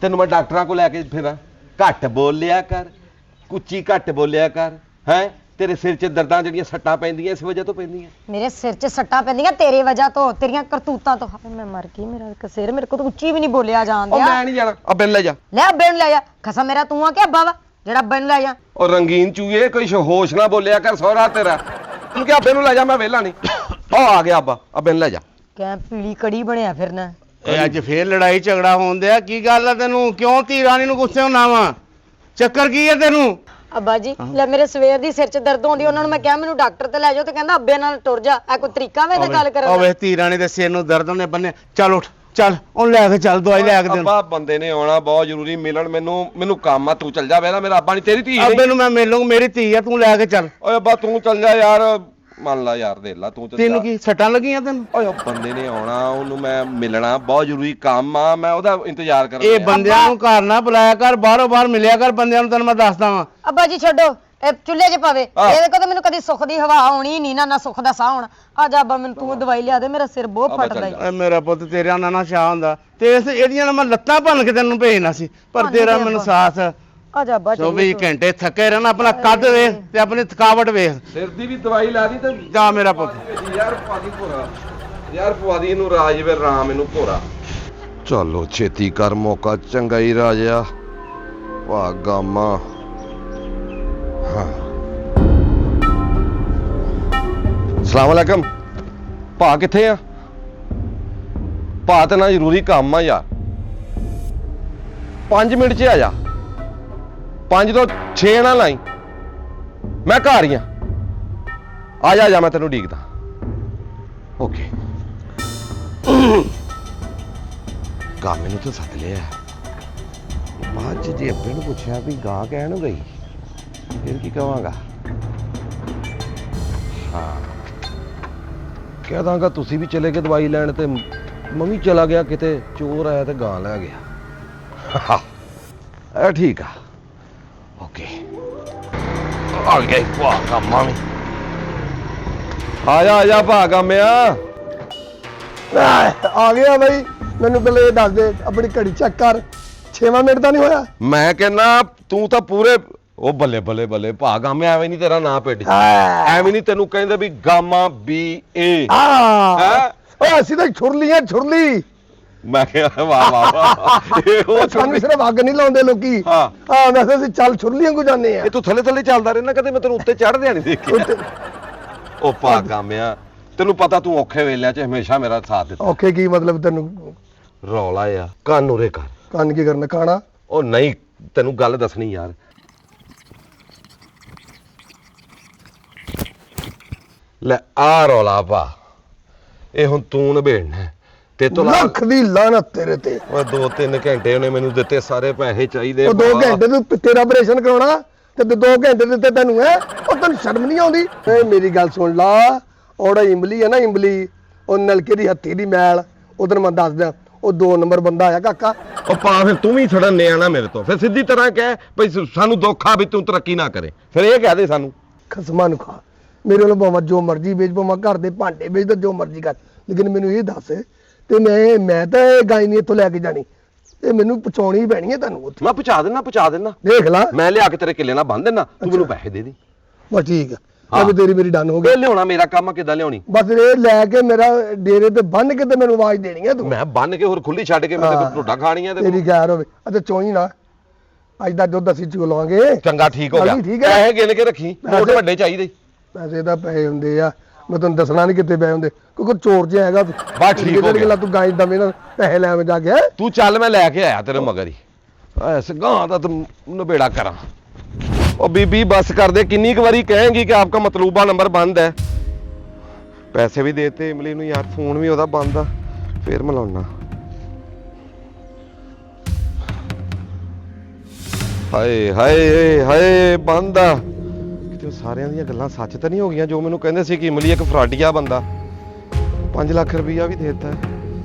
ਤੈਨੂੰ ਮੈਂ ਡਾਕਟਰਾਂ ਕੋਲ ਲੈ ਕੇ ਫਿਰਾਂ? ਘੱਟ ਬੋਲਿਆ ਕਰ, ਕੁੱਚੀ ਘੱਟ ਬੋਲਿਆ ਕਰ ਹੈ। ਤੇਰੇ ਸਿਰ 'ਚ ਦਰਦਾਂ ਜਿਹੜੀਆਂ ਸੱਟਾਂ ਪੈਂਦੀਆਂ ਇਸ ਵਜ੍ਹਾ ਤੋਂ ਪੈਂਦੀਆਂ। ਮੇਰੇ ਸਿਰ 'ਚ ਸੱਟਾਂ ਪੈਂਦੀਆਂ ਤੇਰੇ ਵਜ੍ਹਾ ਤੋਂ ਤੇਰੀਆਂ ਕਰਤੂਤਾਂ ਤੋਂ। ਹਾਏ ਮੈਂ ਮਰ ਗਈ ਮੇਰਾ ਇੱਕ ਸਿਰ ਮੇਰੇ ਕੋਲ ਤਾਂ ਉੱਚੀ ਵੀ ਨਹੀਂ ਬੋਲਿਆ ਉਹ ਜਾਂਦਿਆ। ਮੈਂ ਨਹੀਂ ਜਾਣਾ ਆ ਬਿੱਲ ਲੈ ਜਾ। ਲੈ ਅੱਬੇ ਨੂੰ ਲੈ ਜਾ। ਖਸਾ ਮੇਰਾ ਤੂੰ ਆ ਕਿ ਅੱਬਾ ਵਾ ਜਿਹੜਾ ਅੱਬੇ ਨੂੰ ਲੈ ਜਾ। ਉਹ ਰੰਗੀਨ ਚੂਹੇ ਕੋਈ ਹੋਸ਼ ਨਾ ਬੋਲਿਆ ਕਰ ਸਹੁਰਾ ਤੇਰਾ। ਤੂੰ ਕਿ ਅੱਬੇ ਨੂੰ ਲੈ ਜਾ ਮੈਂ ਵਿਹਲਾ ਨਹੀਂ। ਉਹ ਆ ਗਿਆ ਅੱਬਾ ਅੱਬੇ ਨੂੰ ਲੈ ਜਾ। ਕਹਿ ਪੀਲੀ ਕੜੀ ਬਣਿਆ ਫਿਰਨਾ। ਇਹ ਅੱਜ ਫੇਰ ਲੜਾਈ ਝਗੜਾ ਹੋਣ ਦਿਆ ਕੀ ਗੱਲ ਆ ਤੈਨੂੰ? ਕਿਉਂ ਧੀ ਰਾਣੀ ਨੂੰ ਗੁੱਸੇ ਹੋਣਾ ਵਾ? ਚੱਕਰ ਕੀ ਹੈ ਤੈਨੂੰ? ਅੱਬਾ ਜੀ ਲੈ ਮੇਰੇ ਸਵੇਰ ਦੀ ਸਿਰ 'ਚ ਦਰਦ ਹੁੰਦੀ ਉਹਨਾਂ ਨੂੰ ਮੈਂ ਕਿਹਾ ਮੈਨੂੰ ਡਾਕਟਰ ਤੇ ਲੈ ਜਾਓ ਤੇ ਕਹਿੰਦਾ ਅੱਬੇ ਨਾਲ ਟੁਰ ਜਾ। ਇਹ ਕੋਈ ਤਰੀਕਾ ਵੇ ਤੇ ਗੱਲ ਕਰਨ ਦਾ? ਓਏ ਧੀ ਰਾਣੀ ਦੇ ਸਿਰ ਨੂੰ ਦਰਦ ਉਹਨੇ ਬੰਨੇ। ਚੱਲ ਉੱਠ ਚੱਲ ਉਹਨੂੰ ਲੈ ਕੇ ਚੱਲ ਦਵਾਈ ਲੈ ਕੇ ਦੇ। ਅੱਬਾ ਬੰਦੇ ਨੇ ਆਉਣਾ ਬਹੁਤ ਜ਼ਰੂਰੀ ਮਿਲਣ ਮੈਨੂੰ ਕੰਮ ਆ। ਤੂੰ ਚੱਲ ਜਾ ਵੇਲਾ ਮੇਰਾ ਅੱਬਾ ਨਹੀਂ ਤੇਰੀ ਧੀ ਅੱਬੇ ਨਹੀਂ। ਨੂੰ ਮੈਂ ਮਿਲ ਲੂੰ ਮੇਰੀ ਧੀ ਆ ਤੂੰ ਲੈ ਕੇ ਚੱਲ। ਓਏ ਅੱਬਾ ਤੂੰ ਚੱਲ ਜਾ ਯਾਰ। ਮੰਨ ਲਾ ਯਾਰ ਦੇ ਲਾ ਤੂੰ ਚੱਲ ਤੈਨੂੰ ਜਾ। ਕੀ ਸੱਟਾਂ ਲੱਗੀਆਂ ਤੈਨੂੰ? ਓਏ ਉਹ ਬੰਦੇ ਨੇ ਆਉਣਾ ਉਹਨੂੰ ਮੈਂ ਮਿਲਣਾ ਬਹੁਤ ਜ਼ਰੂਰੀ ਕੰਮ ਆ। ਮੈਂ ਉਹਦਾ ਇੰਤਜ਼ਾਰ ਕਰ ਇਹ ਬੰਦਿਆਂ ਨੂੰ ਘਰ ਨਾ ਬੁਲਾਇਆ ਕਰ ਬਾਹਰੋਂ ਬਾਹਰ ਮਿਲਿਆ ਕਰ ਬੰਦਿਆਂ ਨੂੰ। ਤੈਨੂੰ ਮੈਂ ਦੱਸਦਾ ਵਾਂ ਅੱਬਾ ਜੀ ਛੱਡੋ ਇਹ ਚੁੱਲ੍ਹੇ 'ਚ ਪਵੇ। ਆਹ। ਇਹਦੇ ਕੋਲ ਤਾਂ ਮੈਨੂੰ ਕਦੀ ਸੁੱਖ ਦੀ ਹਵਾ ਆਉਣੀ ਨਹੀਂ ਨਾ ਸੁੱਖ ਦਾ ਸਾਹ ਹੋਣਾ। ਆ ਜਾ ਅੱਬਾ ਮੈਨੂੰ ਤੂੰ ਦਵਾਈ ਲਿਆ ਦੇ ਮੇਰਾ ਸਿਰ ਬਹੁਤ ਅੱਬਾ ਫਟਦਾ ਚੱਲ ਈ। ਜਾ। ਓਏ ਮੇਰਾ ਪੁੱਤ ਤੇਰਾ ਨਾ ਸ਼ਾਹ ਹੁੰਦਾ ਤੇ ਇਹਦੀਆਂ ਨਾਲ ਮੈਂ ਲੱਤਾਂ ਭੰਨ ਕੇ ਤੈਨੂੰ ਭੇਜਣਾ ਸੀ ਪਰ ਭੰਨ ਤੇਰਾ ਕੇ ਮੈਨੂੰ ਅੱਬਾ। ਸਾਥ। ਆ ਜਾ ਅੱਬਾ 24 ਘੰਟੇ ਥੱਕੇ ਰਹਿਣਾ। ਆਪਣਾ ਕੱਦ ਵੇਖ ਤੇ ਆਪਣੀ ਥਕਾਵਟ ਵੇਖ। ਸਿਰ ਦੀ ਵੀ ਦਵਾਈ ਲਾ ਦੀ ਤੇ ਜਾ ਮੇਰਾ ਪੁੱਤ। ਯਾਰ ਪਾਦੀ ਭੋਰਾ ਯਾਰ ਪਵਾਦੀ ਇਹਨੂੰ ਰਾਜ ਵੇ ਰਾਮ ਇਹਨੂੰ ਭੋਰਾ। ਚਲੋ ਛੇਤੀ ਕਰ ਮੌਕਾ ਚੰਗਾ ਹੀ ਰਾਜਾ। ਵਾਹ ਗਾਮਾ ਹਾਂ। ਸਲਾਮ ਅਲੈਕਮ। ਭਾ ਕਿੱਥੇ ਆ? ਭਾ ਤੇ ਨਾ ਜ਼ਰੂਰੀ ਕੰਮ ਆ ਯਾਰ। 5 ਮਿੰਟ 'ਚ ਆ ਜਾ। 5 ਤੋਂ 6 ਨਾ ਲਾਈ। ਮੈਂ ਘਰ ਹੀ ਆ ਜਾ ਮੈਂ ਤੈਨੂੰ ਡੀਕਦਾ। ਓਕੇ ਕੰਮ ਨੂੰ ਤਾਂ ਸੱਦ ਲਿਆ। ਬਾਅਦ 'ਚ ਜੇ ਅੱਬੇ ਨੂੰ ਪੁੱਛਿਆ ਵੀ ਗਾਂ ਕਹਿਣ ਨੂੰ ਗਈ ਫਿਰ ਕੀ ਕਵਾਂਗਾ? ਹਾਂ ਕਹਿ ਦਾਂਗਾ ਤੁਸੀਂ ਵੀ ਚਲੇ ਗਏ ਦਵਾਈ ਲੈਣ ਤੇ ਮੰਮੀ ਚਲਾ ਗਿਆ ਕਿਤੇ ਚੋਰ ਆਇਆ ਤੇ ਗਾਂ ਲੈ ਗਿਆ। ਇਹ ਠੀਕ ਆ। ਓਕੇ ਆ ਗਿਆ ਵਾਹ ਕੰਮਾਂ ਵੀ। ਆ ਜਾ ਭਾ ਕੰਮਿਆ। ਆ ਗਿਆ ਬਾਈ। ਮੈਨੂੰ ਪਹਿਲੇ ਇਹ ਦੱਸ ਦੇ ਆਪਣੀ ਘੜੀ ਚੈੱਕ ਕਰ। 6ਵਾਂ ਮਿੰਟ ਤਾਂ ਨਹੀਂ ਹੋਇਆ? ਮੈਂ ਕਹਿੰਦਾ ਤੂੰ ਤਾਂ ਪੂਰੇ ਉਹ ਬੱਲੇ ਬੱਲੇ ਬੱਲੇ ਭਾ ਗਾਮਿਆ ਐਵੇਂ ਨਹੀਂ ਤੇਰਾ ਨਾਂ ਪਿੰਡ 'ਚ। ਐਵੇਂ ਨਹੀਂ ਤੈਨੂੰ ਕਹਿੰਦੇ ਵੀ ਗਾਮਾ BA ਹਾਂ ਓਏ ਅਸੀਂ ਤਾਂ ਛੁਰਲੀ। ਮੈਂ ਕਿਹਾ ਵਾਹ ਵਾਹ ਵਾਹ। ਇਹ ਉਹ ਸਾਨੂੰ ਸਿਰਫ ਅੱਗ ਨਹੀਂ ਲਾਉਂਦੇ ਲੋਕੀ। ਹਾਂ ਵੈਸੇ ਅਸੀਂ ਚੱਲ ਛੁਰਲੀਆਂ ਕੋ ਜਾਂਦੇ ਆ। ਇਹ ਤੂੰ ਥੱਲੇ ਥੱਲੇ ਚੱਲਦਾ ਰਹਿਣਾ ਕਦੇ ਮੈਂ ਤੈਨੂੰ ਉੱਤੇ ਚੜ੍ਹਦਿਆਂ ਨਹੀਂ ਦੇਖਿਆ। ਉਹ ਭਾ ਗਾਮਿਆ ਤੈਨੂੰ ਪਤਾ ਤੂੰ ਔਖੇ ਵੇਲਿਆਂ 'ਚ ਹਮੇਸ਼ਾ ਮੇਰਾ ਸਾਥ ਦਿੱਤਾ। ਓਕੇ ਕੀ ਮਤਲਬ ਤੈਨੂੰ? ਰੌਲਾ ਆ ਕੰਨ ਉਰੇ ਕਰ। ਕੰਨ ਕੀ ਕਰਨਾ? ਖਾਣਾ? ਉਹ ਨਹੀਂ ਤੈਨੂੰ ਗੱਲ ਦੱਸਣੀ ਯਾਰ। ਲੈ ਆ ਰੌਲਾ ਭਾ ਇਹ ਹੁਣ ਤੂੰ ਨਿਬੇੜਨਾ। ਤੇ ਤੋਂ ਲੱਖ ਦੀ ਲਾਨਤ ਤੇਰੇ ਤੇ। ਉਹ 2-3 ਘੰਟੇ ਉਹਨੇ ਮੈਨੂੰ ਦਿੱਤੇ, ਸਾਰੇ ਪੈਸੇ ਚਾਹੀਦੇ। ਉਹ 2 ਘੰਟੇ ਤੂੰ ਤੇਰਾ ਆਪਰੇਸ਼ਨ ਕਰਾਉਣਾ ਤੇ 2 ਘੰਟੇ ਦਿੱਤੇ ਤੈਨੂੰ ਹੈ? ਉਹ ਤੈਨੂੰ ਸ਼ਰਮ ਨਹੀਂ ਆਉਂਦੀ? ਏ ਮੇਰੀ ਗੱਲ ਸੁਣ ਲਾ, ਉਹਦਾ ਇਮਲੀ ਹੈ ਨਾ, ਇਮਲੀ, ਉਹ ਨਲਕੇ ਦੀ ਹੱਥੀ ਦੀ ਮੈਲ, ਉਧਰ ਮੈਂ ਦੱਸ ਦਿਆਂ, ਉਹ 2 ਨੰਬਰ ਬੰਦਾ ਆ ਕਾਕਾ। ਉਹ ਪਾ ਫਿਰ ਤੂੰ ਵੀ ਛੜਨ ਨਾ ਮੇਰੇ ਤੋਂ, ਫਿਰ ਸਿੱਧੀ ਤਰ੍ਹਾਂ ਕਹਿ ਭਈ ਸਾਨੂੰ ਦੁੱਖ ਆ ਵੀ ਤੂੰ ਤਰੱਕੀ ਨਾ ਕਰੇ, ਫਿਰ ਇਹ ਕਹਿ ਦੇ ਸਾਨੂੰ। ਖਸਮਾਂ ਨੂੰ ਖਾ, ਮੇਰੇ ਵੱਲੋਂ ਭਾਵੇਂ ਜੋ ਮਰਜ਼ੀ ਵੇਚ, ਭਾਵੇਂ ਘਰ ਦੇ ਭਾਂਡੇ ਵੇਚ, ਤਾਂ ਜੋ ਮਰਜ਼ੀ ਕਰ, ਲੇਕਿਨ ਮੈਨੂੰ ਇਹ ਦੱਸ ਤੇ ਮੈਂ ਤਾਂ ਇਹ ਗਾਈ ਨਹੀਂ ਇੱਥੋਂ ਲੈ ਕੇ ਜਾਣੀ, ਇਹ ਮੈਨੂੰ ਪਹੁੰਚਾਉਣੀ ਪੈਣੀ ਹੈ ਤੈਨੂੰ ਉੱਥੇ। ਮੈਂ ਪਹੁੰਚਾ ਦੇਣਾ ਦੇਖ ਲਾ, ਮੈਂ ਲਿਆ ਕੇ ਤੇਰੇ ਕਿੱਲੇ ਨਾਲ ਬੰਨ ਦੇਣਾ, ਤੂੰ ਮੈਨੂੰ ਪੈਸੇ ਦੇ ਦੇ। ਬਸ ਠੀਕ ਹੈ, ਅਬ ਤੇਰੀ ਮੇਰੀ ਡਨ ਹੋ ਗਈ। ਇਹ ਲਿਆਉਣਾ ਮੇਰਾ ਕੰਮ ਆ, ਕਿੱਦਾਂ ਲਿਆਉਣੀ? ਬਸ ਇਹ ਲੈ ਕੇ ਮੇਰਾ ਡੇਰੇ ਤੇ ਬੰਨ ਕੇ ਤੇ ਮੈਨੂੰ ਆਵਾਜ਼ ਦੇਣੀ ਹੈ ਤੂੰ। ਮੈਂ ਬੰਨ ਕੇ ਹੋਰ ਖੁੱਲੀ ਛੱਡ ਕੇ ਮੈਂ ਤੇ ਢੋਡਾ ਖਾਣੀ ਆ ਤੇ ਤੇਰੀ ਗੈਰ ਹੋਵੇ ਅਤੇ ਚੋਈ ਨਾ, ਅੱਜ ਦਾ ਦੁੱਧ ਅਸੀਂ ਚੋ ਲਵਾਂਗੇ। ਚੰਗਾ ਠੀਕ ਹੋ ਗਿਆ, ਠੀਕ ਹੈ। ਪੈਸੇ ਗਿਣ ਕੇ ਰੱਖੀ, ਨੋਟ ਵੱਡੇ ਚਾਹੀਦੇ। ਪੈਸੇ ਤਾਂ ਪੈਸੇ ਹੁੰਦੇ ਆ, ਮੈਂ ਤੁਹਾਨੂੰ ਦੱਸਣਾ ਨਹੀਂ ਕਿੱਥੇ ਪਏ ਹੁੰਦੇ, ਕਿਉਂਕਿ ਚੋਰ ਜਿਹਾ ਹੈਗਾ ਤੂੰ। ਬਸ ਠੀਕ ਹੋ ਗਿਆ। ਤੂੰ ਗਾਈ ਦਵੇਂ ਨਾਲ ਪੈਸੇ ਲੈਵੇਂ ਜਾ ਕੇ। ਤੂੰ ਚੱਲ, ਮੈਂ ਲੈ ਕੇ ਆਇਆ ਤੇਰੇ ਮਗਰ ਹੀ, ਐਸ ਗਾਂ ਦਾ ਤੂੰ ਨਬੇੜਾ ਕਰਾਂ। ਉਹ ਬੀਬੀ ਬਸ ਕਰ ਦੇ, ਕਿੰਨੀ ਕੁ ਵਾਰੀ ਕहेंगी कि आपका मतलूबा नंबर बंद है। ਪੈਸੇ ਵੀ ਦੇਤੇ ਇਮਲੀ ਨੂੰ ਯਾਰ, ਫੋਨ ਵੀ ਉਹਦਾ ਬੰਦ ਆ, ਫੇਰ ਮਿਲਾਉਣਾ। ਹਾਏ ਹਾਏ ਹਾਏ ਬੰਦ ਆ ਕਿਤੇ। ਸਾਰਿਆਂ ਦੀਆਂ ਗੱਲਾਂ ਸੱਚ ਤਾਂ ਨਹੀਂ ਹੋ ਗਈਆਂ ਜੋ ਮੈਨੂੰ ਕਹਿੰਦੇ ਸੀ ਕਿ ਇਮਲੀ ਇੱਕ ਫਰਾਡੀਆ ਬੰਦਾ। 5 ਲੱਖ ਰੁਪਈਆ ਵੀ ਦੇ ਦਿੱਤਾ।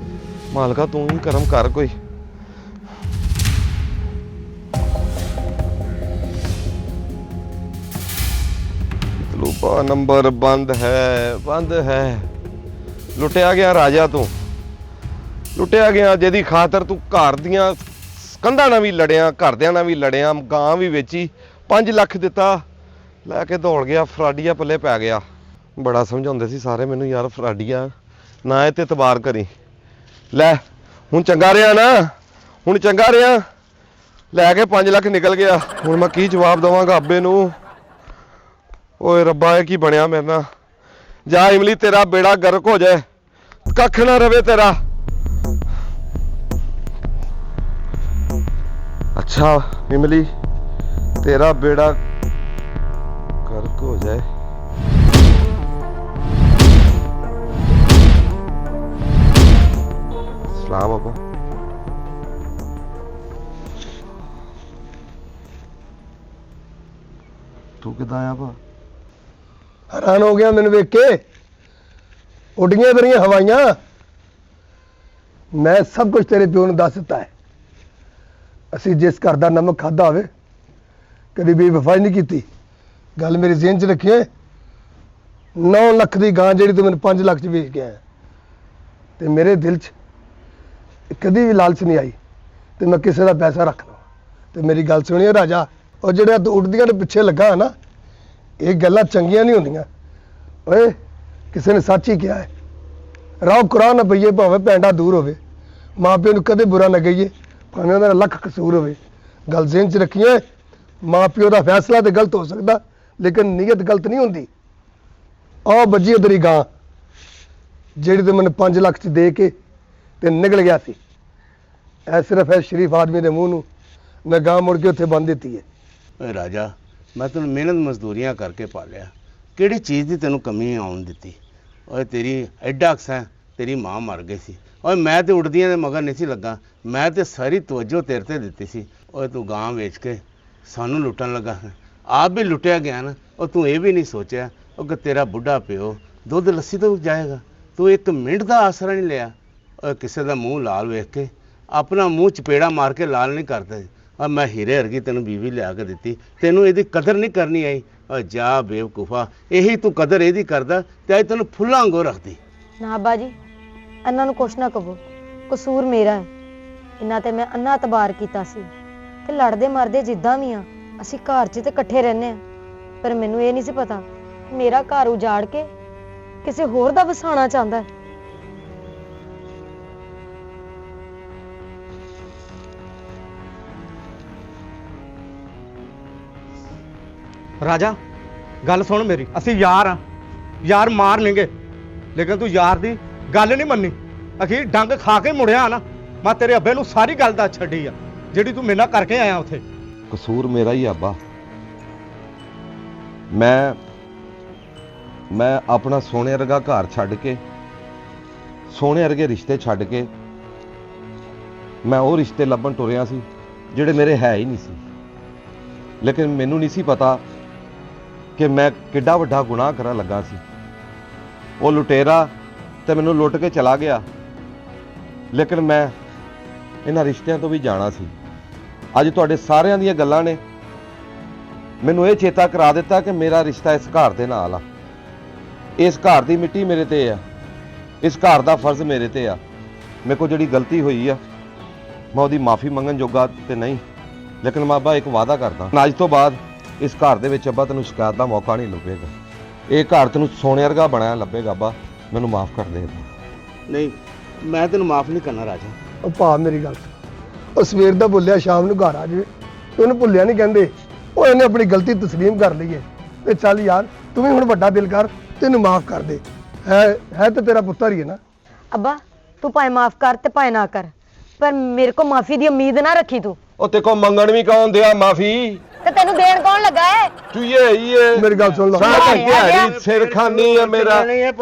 ਮਾਲਕਾ ਤੂੰ ਹੀ ਕਰਮ ਕਰ ਕੋਈ। मतलूबा नंबर बंद है। लुटिया गया राजा तू, लुटिया गया ਜਿਹਦੀ ਖਾਤਰ ਤੂੰ ਘਰ ਦੀਆਂ ਕੰਧਾਂ ਨਾਲ ਵੀ ਲੜਿਆ, ਘਰਦਿਆਂ ਨਾਲ ਵੀ ਲੜਿਆ, ਗਾਂ ਵੀ ਵੇਚੀ, 5 ਲੱਖ ਦਿੱਤਾ, ਲੈ ਕੇ ਦੌੜ ਗਿਆ, ਫਰਾਡੀਆ ਪੱਲੇ ਪੈ ਗਿਆ। ਬੜਾ ਸਮਝਾਉਂਦੇ ਸੀ ਸਾਰੇ ਮੈਨੂੰ ਯਾਰ, ਫਰਾਡੀਆ ਨਾ ਇਹ ਤੇ ਇਤਬਾਰ ਕਰੀ। ਲੈ ਹੁਣ ਚੰਗਾ ਰਿਹਾ ਨਾ, ਹੁਣ ਚੰਗਾ ਰਿਹਾ, ਲੈ ਕੇ 5 ਲੱਖ ਨਿਕਲ ਗਿਆ। ਹੁਣ ਮੈਂ ਕੀ ਜਵਾਬ ਦੇਵਾਂਗਾ ਅੱਬੇ ਨੂੰ? ਓਏ ਰੱਬਾ ਇਹ ਕੀ ਬਣਿਆ ਮੇਰੇ ਨਾਲ? ਜਾ ਇਮਲੀ ਤੇਰਾ ਬੇੜਾ ਗਰਕ ਹੋ ਜਾਏ, ਕੱਖ ਨਾ ਰਵੇ ਤੇਰਾ। अच्छा इमली तेरा बेड़ा गर्क हो जाए। सलाम अब्बा। तू किदा आया भा? ਹੈਰਾਨ ਹੋ ਗਿਆ ਮੈਨੂੰ ਵੇਖ ਕੇ, ਉੱਡੀਆਂ ਤੇਰੀਆਂ ਹਵਾਈਆਂ। ਮੈਂ ਸਭ ਕੁਝ ਤੇਰੇ ਪਿਓ ਨੂੰ ਦੱਸ ਦਿੱਤਾ ਹੈ। ਅਸੀਂ ਜਿਸ ਘਰ ਦਾ ਨਮਕ ਖਾਦਾ ਹੋਵੇ, ਕਦੀ ਬੇਵਫਾਈ ਨਹੀਂ ਕੀਤੀ। ਗੱਲ ਮੇਰੀ ਜ਼ਿਹਨ 'ਚ ਰੱਖੀਏ, 9 ਲੱਖ ਦੀ ਗਾਂ ਜਿਹੜੀ ਤੂੰ ਮੈਨੂੰ 5 ਲੱਖ 'ਚ ਵੇਚ ਗਿਆ, ਤੇ ਮੇਰੇ ਦਿਲ 'ਚ ਕਦੀ ਵੀ ਲਾਲਚ ਨਹੀਂ ਆਈ ਤੇ ਮੈਂ ਕਿਸੇ ਦਾ ਪੈਸਾ ਰੱਖ ਲਵਾਂ। ਤੇ ਮੇਰੀ ਗੱਲ ਸੁਣੀਏ ਰਾਜਾ, ਉਹ ਜਿਹੜਾ ਤੂੰ ਉੱਡਦੀਆਂ ਦੇ ਪਿੱਛੇ ਲੱਗਾ ਨਾ, ਇਹ ਗੱਲਾਂ ਚੰਗੀਆਂ ਨਹੀਂ ਹੁੰਦੀਆਂ। ਓਏ ਕਿਸੇ ਨੇ ਸੱਚ ਹੀ ਕਿਹਾ ਹੈ, ਰਾਹ ਕੁਰਾਨ ਨਾ ਪਈਏ ਭਾਵੇਂ ਪੈਂਡਾ ਦੂਰ ਹੋਵੇ, ਮਾਂ ਪਿਓ ਨੂੰ ਕਦੇ ਬੁਰਾ ਨਾ ਕਹੀਏ ਭਾਵੇਂ ਉਹਦਾ ਲੱਖ ਕਸੂਰ ਹੋਵੇ। ਗੱਲ ਜ਼ਿਹਨ 'ਚ ਰੱਖੀਏ, ਮਾਂ ਪਿਓ ਦਾ ਫੈਸਲਾ ਤੇ ਗਲਤ ਹੋ ਸਕਦਾ, ਲੇਕਿਨ ਨੀਅਤ ਗਲਤ ਨਹੀਂ ਹੁੰਦੀ। ਆਹ ਵੱਜੀ ਤੇਰੀ ਗਾਂ ਜਿਹੜੀ ਤੇ ਮੈਨੂੰ 5 ਲੱਖ 'ਚ ਦੇ ਕੇ ਤੇ ਨਿਕਲ ਗਿਆ ਸੀ। ਇਹ ਸਿਰਫ ਹੈ ਸ਼ਰੀਫ ਆਦਮੀ ਦੇ ਮੂੰਹ ਨੂੰ ਮੈਂ ਗਾਂ ਮੁੜ ਕੇ ਉੱਥੇ ਬੰਨ ਦਿੱਤੀ ਹੈ। ਓਏ ਰਾਜਾ, ਮੈਂ ਤੈਨੂੰ ਮਿਹਨਤ ਮਜ਼ਦੂਰੀਆਂ ਕਰਕੇ ਪਾਲਿਆ, ਕਿਹੜੀ ਚੀਜ਼ ਦੀ ਤੈਨੂੰ ਕਮੀ ਆਉਣ ਦਿੱਤੀ? ਓਏ ਤੇਰੀ ਐਡਾ ਅਕਸਾ, ਤੇਰੀ ਮਾਂ ਮਰ ਗਈ ਸੀ। ਓਏ ਮੈਂ ਤੇ ਉੱਡਦੀਆਂ ਦੇ ਮਗਰ ਨਹੀਂ ਸੀ ਲੱਗਾ, ਮੈਂ ਤੇ ਸਾਰੀ ਤਵੱਜੋ ਤੇਰੇ ਤੇ ਦਿੱਤੀ ਸੀ। ਓਏ ਤੂੰ ਗਾਂ ਵੇਚ ਕੇ ਸਾਨੂੰ ਲੁੱਟਣ ਲੱਗਾ, ਆਪ ਵੀ ਲੁੱਟਿਆ ਗਿਆ ਨਾ। ਉਹ ਤੂੰ ਇਹ ਵੀ ਨਹੀਂ ਸੋਚਿਆ ਉਹ ਕਿ ਤੇਰਾ ਬੁੱਢਾ ਪਿਓ ਦੁੱਧ ਲੱਸੀ ਤੋਂ ਜਾਏਗਾ? ਤੂੰ 1 ਮਿੰਟ ਦਾ ਆਸਰਾ ਨਹੀਂ ਲਿਆ। ਓਏ ਕਿਸੇ ਦਾ ਮੂੰਹ ਲਾਲ ਵੇਖ ਕੇ ਆਪਣਾ ਮੂੰਹ ਚਪੇੜਾ ਮਾਰ ਕੇ ਲਾਲ ਨਹੀਂ ਕਰਦੇ। ਆ ਮੈਂ ਹੀਰੇ ਵਰਗੀ ਤੈਨੂੰ ਬੀਵੀ ਲਿਆ ਕੇ ਦਿੱਤੀ, ਤੈਨੂੰ ਇਹਦੀ ਕਦਰ ਨਹੀਂ ਕਰਨੀ ਆਈ। ਓ ਜਾ ਬੇਵਕੂਫਾ, ਇਹੀ ਤੂੰ ਕਦਰ ਇਹਦੀ ਕਰਦਾ ਤੇ ਅੱਜ ਤੈਨੂੰ ਫੁੱਲਾਂ ਵਾਂਗੂ ਰੱਖਦੀ। ਨਾ ਬਾਜੀ, ਇਹਨਾਂ ਨੂੰ ਕੁਛ ਨਾ ਕਹੋ, ਕਸੂਰ ਮੇਰਾ ਹੈ। ਇਹਨਾਂ ਤੇ ਮੈਂ ਅੰਨਾ ਤਬਾਰ ਕੀਤਾ ਸੀ ਤੇ ਲੜਦੇ ਮਰਦੇ ਜਿੱਦਾਂ ਵੀ ਆ, ਅਸੀਂ ਘਰ 'ਚ ਤੇ ਇਕੱਠੇ ਰਹਿੰਦੇ ਆ। ਪਰ ਮੈਨੂੰ ਇਹ ਨਹੀਂ ਸੀ ਪਤਾ ਮੇਰਾ ਘਰ ਉਜਾੜ ਕੇ ਕਿਸੇ ਹੋਰ ਦਾ ਵਸਾਉਣਾ ਚਾਹੁੰਦਾ ਹੈ। ਰਾਜਾ ਗੱਲ ਸੁਣ ਮੇਰੀ, ਅਸੀਂ ਯਾਰ ਆ, ਯਾਰ ਮਾਰ ਲੈਂਗੇ, ਲੇਕਿਨ ਤੂੰ ਯਾਰ ਦੀ ਗੱਲ ਨਹੀਂ ਮੰਨੀ। ਅਖੀਰ ਡੰਗ ਖਾ ਕੇ ਮੁੜਿਆ ਨਾ। ਮੈਂ ਤੇਰੇ ਅੱਬੇ ਨੂੰ ਸਾਰੀ ਗੱਲ ਦੱਸ ਛੱਡੀ ਆ ਜਿਹੜੀ ਤੂੰ ਮੇਰੇ ਨਾਲ ਕਰਕੇ ਆਇਆ ਉੱਥੇ। ਕਸੂਰ ਮੇਰਾ ਹੀ ਆਬਾ। ਮੈਂ ਆਪਣਾ ਸੋਨੇ ਵਰਗਾ ਘਰ ਛੱਡ ਕੇ ਸੋਹਣੇ ਵਰਗੇ ਰਿਸ਼ਤੇ ਛੱਡ ਕੇ ਮੈਂ ਉਹ ਰਿਸ਼ਤੇ ਲੱਭਣ ਤੁਰਿਆ ਸੀ ਜਿਹੜੇ ਮੇਰੇ ਹੈ ਹੀ ਨਹੀਂ ਸੀ। ਲੇਕਿਨ ਮੈਨੂੰ ਨਹੀਂ ਸੀ ਪਤਾ ਕਿ ਮੈਂ ਕਿੱਡਾ ਵੱਡਾ ਗੁਨਾਹ ਕਰਨ ਲੱਗਾ ਸੀ। ਉਹ ਲੁਟੇਰਾ ਤੇ ਮੈਨੂੰ ਲੁੱਟ ਕੇ ਚਲਾ ਗਿਆ, ਲੇਕਿਨ ਮੈਂ ਇਹਨਾਂ ਰਿਸ਼ਤਿਆਂ ਤੋਂ ਵੀ ਜਾਣਾ ਸੀ। ਅੱਜ ਤੁਹਾਡੇ ਸਾਰਿਆਂ ਦੀਆਂ ਗੱਲਾਂ ਨੇ ਮੈਨੂੰ ਇਹ ਚੇਤਾ ਕਰਾ ਦਿੱਤਾ ਕਿ ਮੇਰਾ ਰਿਸ਼ਤਾ ਇਸ ਘਰ ਦੇ ਨਾਲ ਆ। ਇਸ ਘਰ ਦੀ ਮਿੱਟੀ ਮੇਰੇ ਤੇ ਆ, ਇਸ ਘਰ ਦਾ ਫਰਜ਼ ਮੇਰੇ ਤੇ ਆ। ਮੇਰੇ ਕੋਲ ਜਿਹੜੀ ਗਲਤੀ ਹੋਈ ਆ ਮੈਂ ਉਹਦੀ ਮਾਫੀ ਮੰਗਣ ਜੋਗਾ ਤੇ ਨਹੀਂ, ਲੇਕਿਨ ਮੈਂ ਅੱਬਾ ਇੱਕ ਵਾਅਦਾ ਕਰਦਾ, ਅੱਜ ਤੋਂ ਬਾਅਦ ਇਸ ਘਰ ਦੇ ਵਿੱਚ ਅੱਬਾ ਤੈਨੂੰ ਸ਼ਿਕਾਇਤ ਦਾ ਮੌਕਾ ਨਹੀਂ ਲੱਭੇਗਾ। ਇਹ ਘਰ ਤੈਨੂੰ ਸੋਨੇ ਵਰਗਾ ਬਣਾਇਆ ਲੱਭੇਗਾ। ਅੱਬਾ ਮੈਨੂੰ ਮਾਫ ਕਰ ਦੇ। ਨਹੀਂ, ਮੈਂ ਤੈਨੂੰ ਮਾਫ ਨਹੀਂ ਕਰਨਾ ਰਾਜਾ। ਉਹ ਭਾ ਮੇਰੀ ਗੱਲ ਸੁਣ। ਉਹ ਸਵੇਰ ਦਾ ਬੋਲਿਆ ਸ਼ਾਮ ਨੂੰ ਘਰ ਆ ਜਾਵੇ, ਉਹਨੂੰ ਭੁੱਲਿਆ ਨਹੀਂ ਕਹਿੰਦੇ। ਉਹ ਇਹਨੇ ਆਪਣੀ ਗਲਤੀ ਤਸਲੀਮ ਕਰ ਲਈ ਹੈ ਤੇ ਚੱਲ ਯਾਰ ਤੂੰ ਵੀ ਹੁਣ ਵੱਡਾ ਦਿਲ ਕਰ, ਤੈਨੂੰ ਮਾਫ ਕਰ ਦੇ। ਹੈ ਤਾਂ ਤੇਰਾ ਪੁੱਤਰ ਹੀ ਹੈ ਨਾ। ਅੱਬਾ ਤੂੰ ਭਾਵੇਂ ਮਾਫ ਕਰ ਤੇ ਭਾਵੇਂ ਨਾ ਕਰ, ਪਰ ਮੇਰੇ ਕੋ ਮਾਫੀ ਦੀ ਉਮੀਦ ਨਾ ਰੱਖੀ ਤੂੰ। ਉਹ ਤੇ ਕੋ ਮੰਗਣ ਵੀ ਕੌਣ ਦਿਆ ਮਾਫੀ? ਤੇ ਤੈਨੂੰ ਦੇਣ ਕੌਣ ਲੱਗਾ ਹੈ? ਚੁਈਏ ਹੀ ਮੇਰੀ ਗੱਲ ਸੁਣ ਲਾ। ਸਾਰੀ ਦਿਹਾੜੀ ਸਿਰ ਖਾਨੀ ਆ ਮੇਰਾ।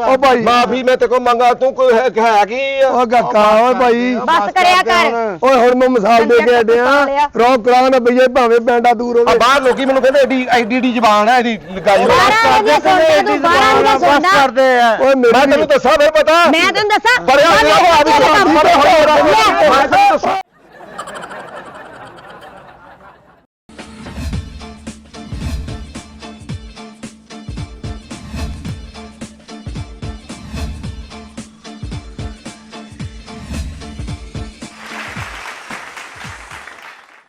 ਉਹ ਭਾਈ ਮਾਫੀ ਮੈਂ ਤੇ ਕੋ ਮੰਗਾ, ਤੂੰ ਕੋਈ ਹੈ ਕੀ ਆ? ਉਹ ਕਾਕਾ ਓਏ ਭਾਈ, ਬਸ ਕਰਿਆ ਕਰ। ਓਏ ਹੁਣ ਮੈਂ ਮਿਸਾਲ ਦੇ ਕੇ ਹਟਿਆ। ਰੌਕ ਕਰਾਂ ਨਾ ਬਈਏ ਭਾਵੇਂ ਪੈਂਡਾ ਦੂਰ ਆ ਹੋਵੇ। ਬਾਹਰ ਲੋਕੀ ਮੈਨੂੰ ਕਹਿੰਦੇ ਐਡੀ ਜ਼ਬਾਨ ਹੈ ਇਹਦੀ ਲਗਾਈ ਹੋਈ। ਬਾਰਾਂ ਵਜੇ ਬਸ ਕਰਦੇ ਆ। ਓਏ ਮੈਂ ਤੈਨੂੰ ਦੱਸਾਂ ਫਿਰ ਪਤਾ। ਮੈਂ ਤੈਨੂੰ ਦੱਸਾਂ ਪੜਿਆ ਹੋਇਆ ਉਹ ਆਦਮੀ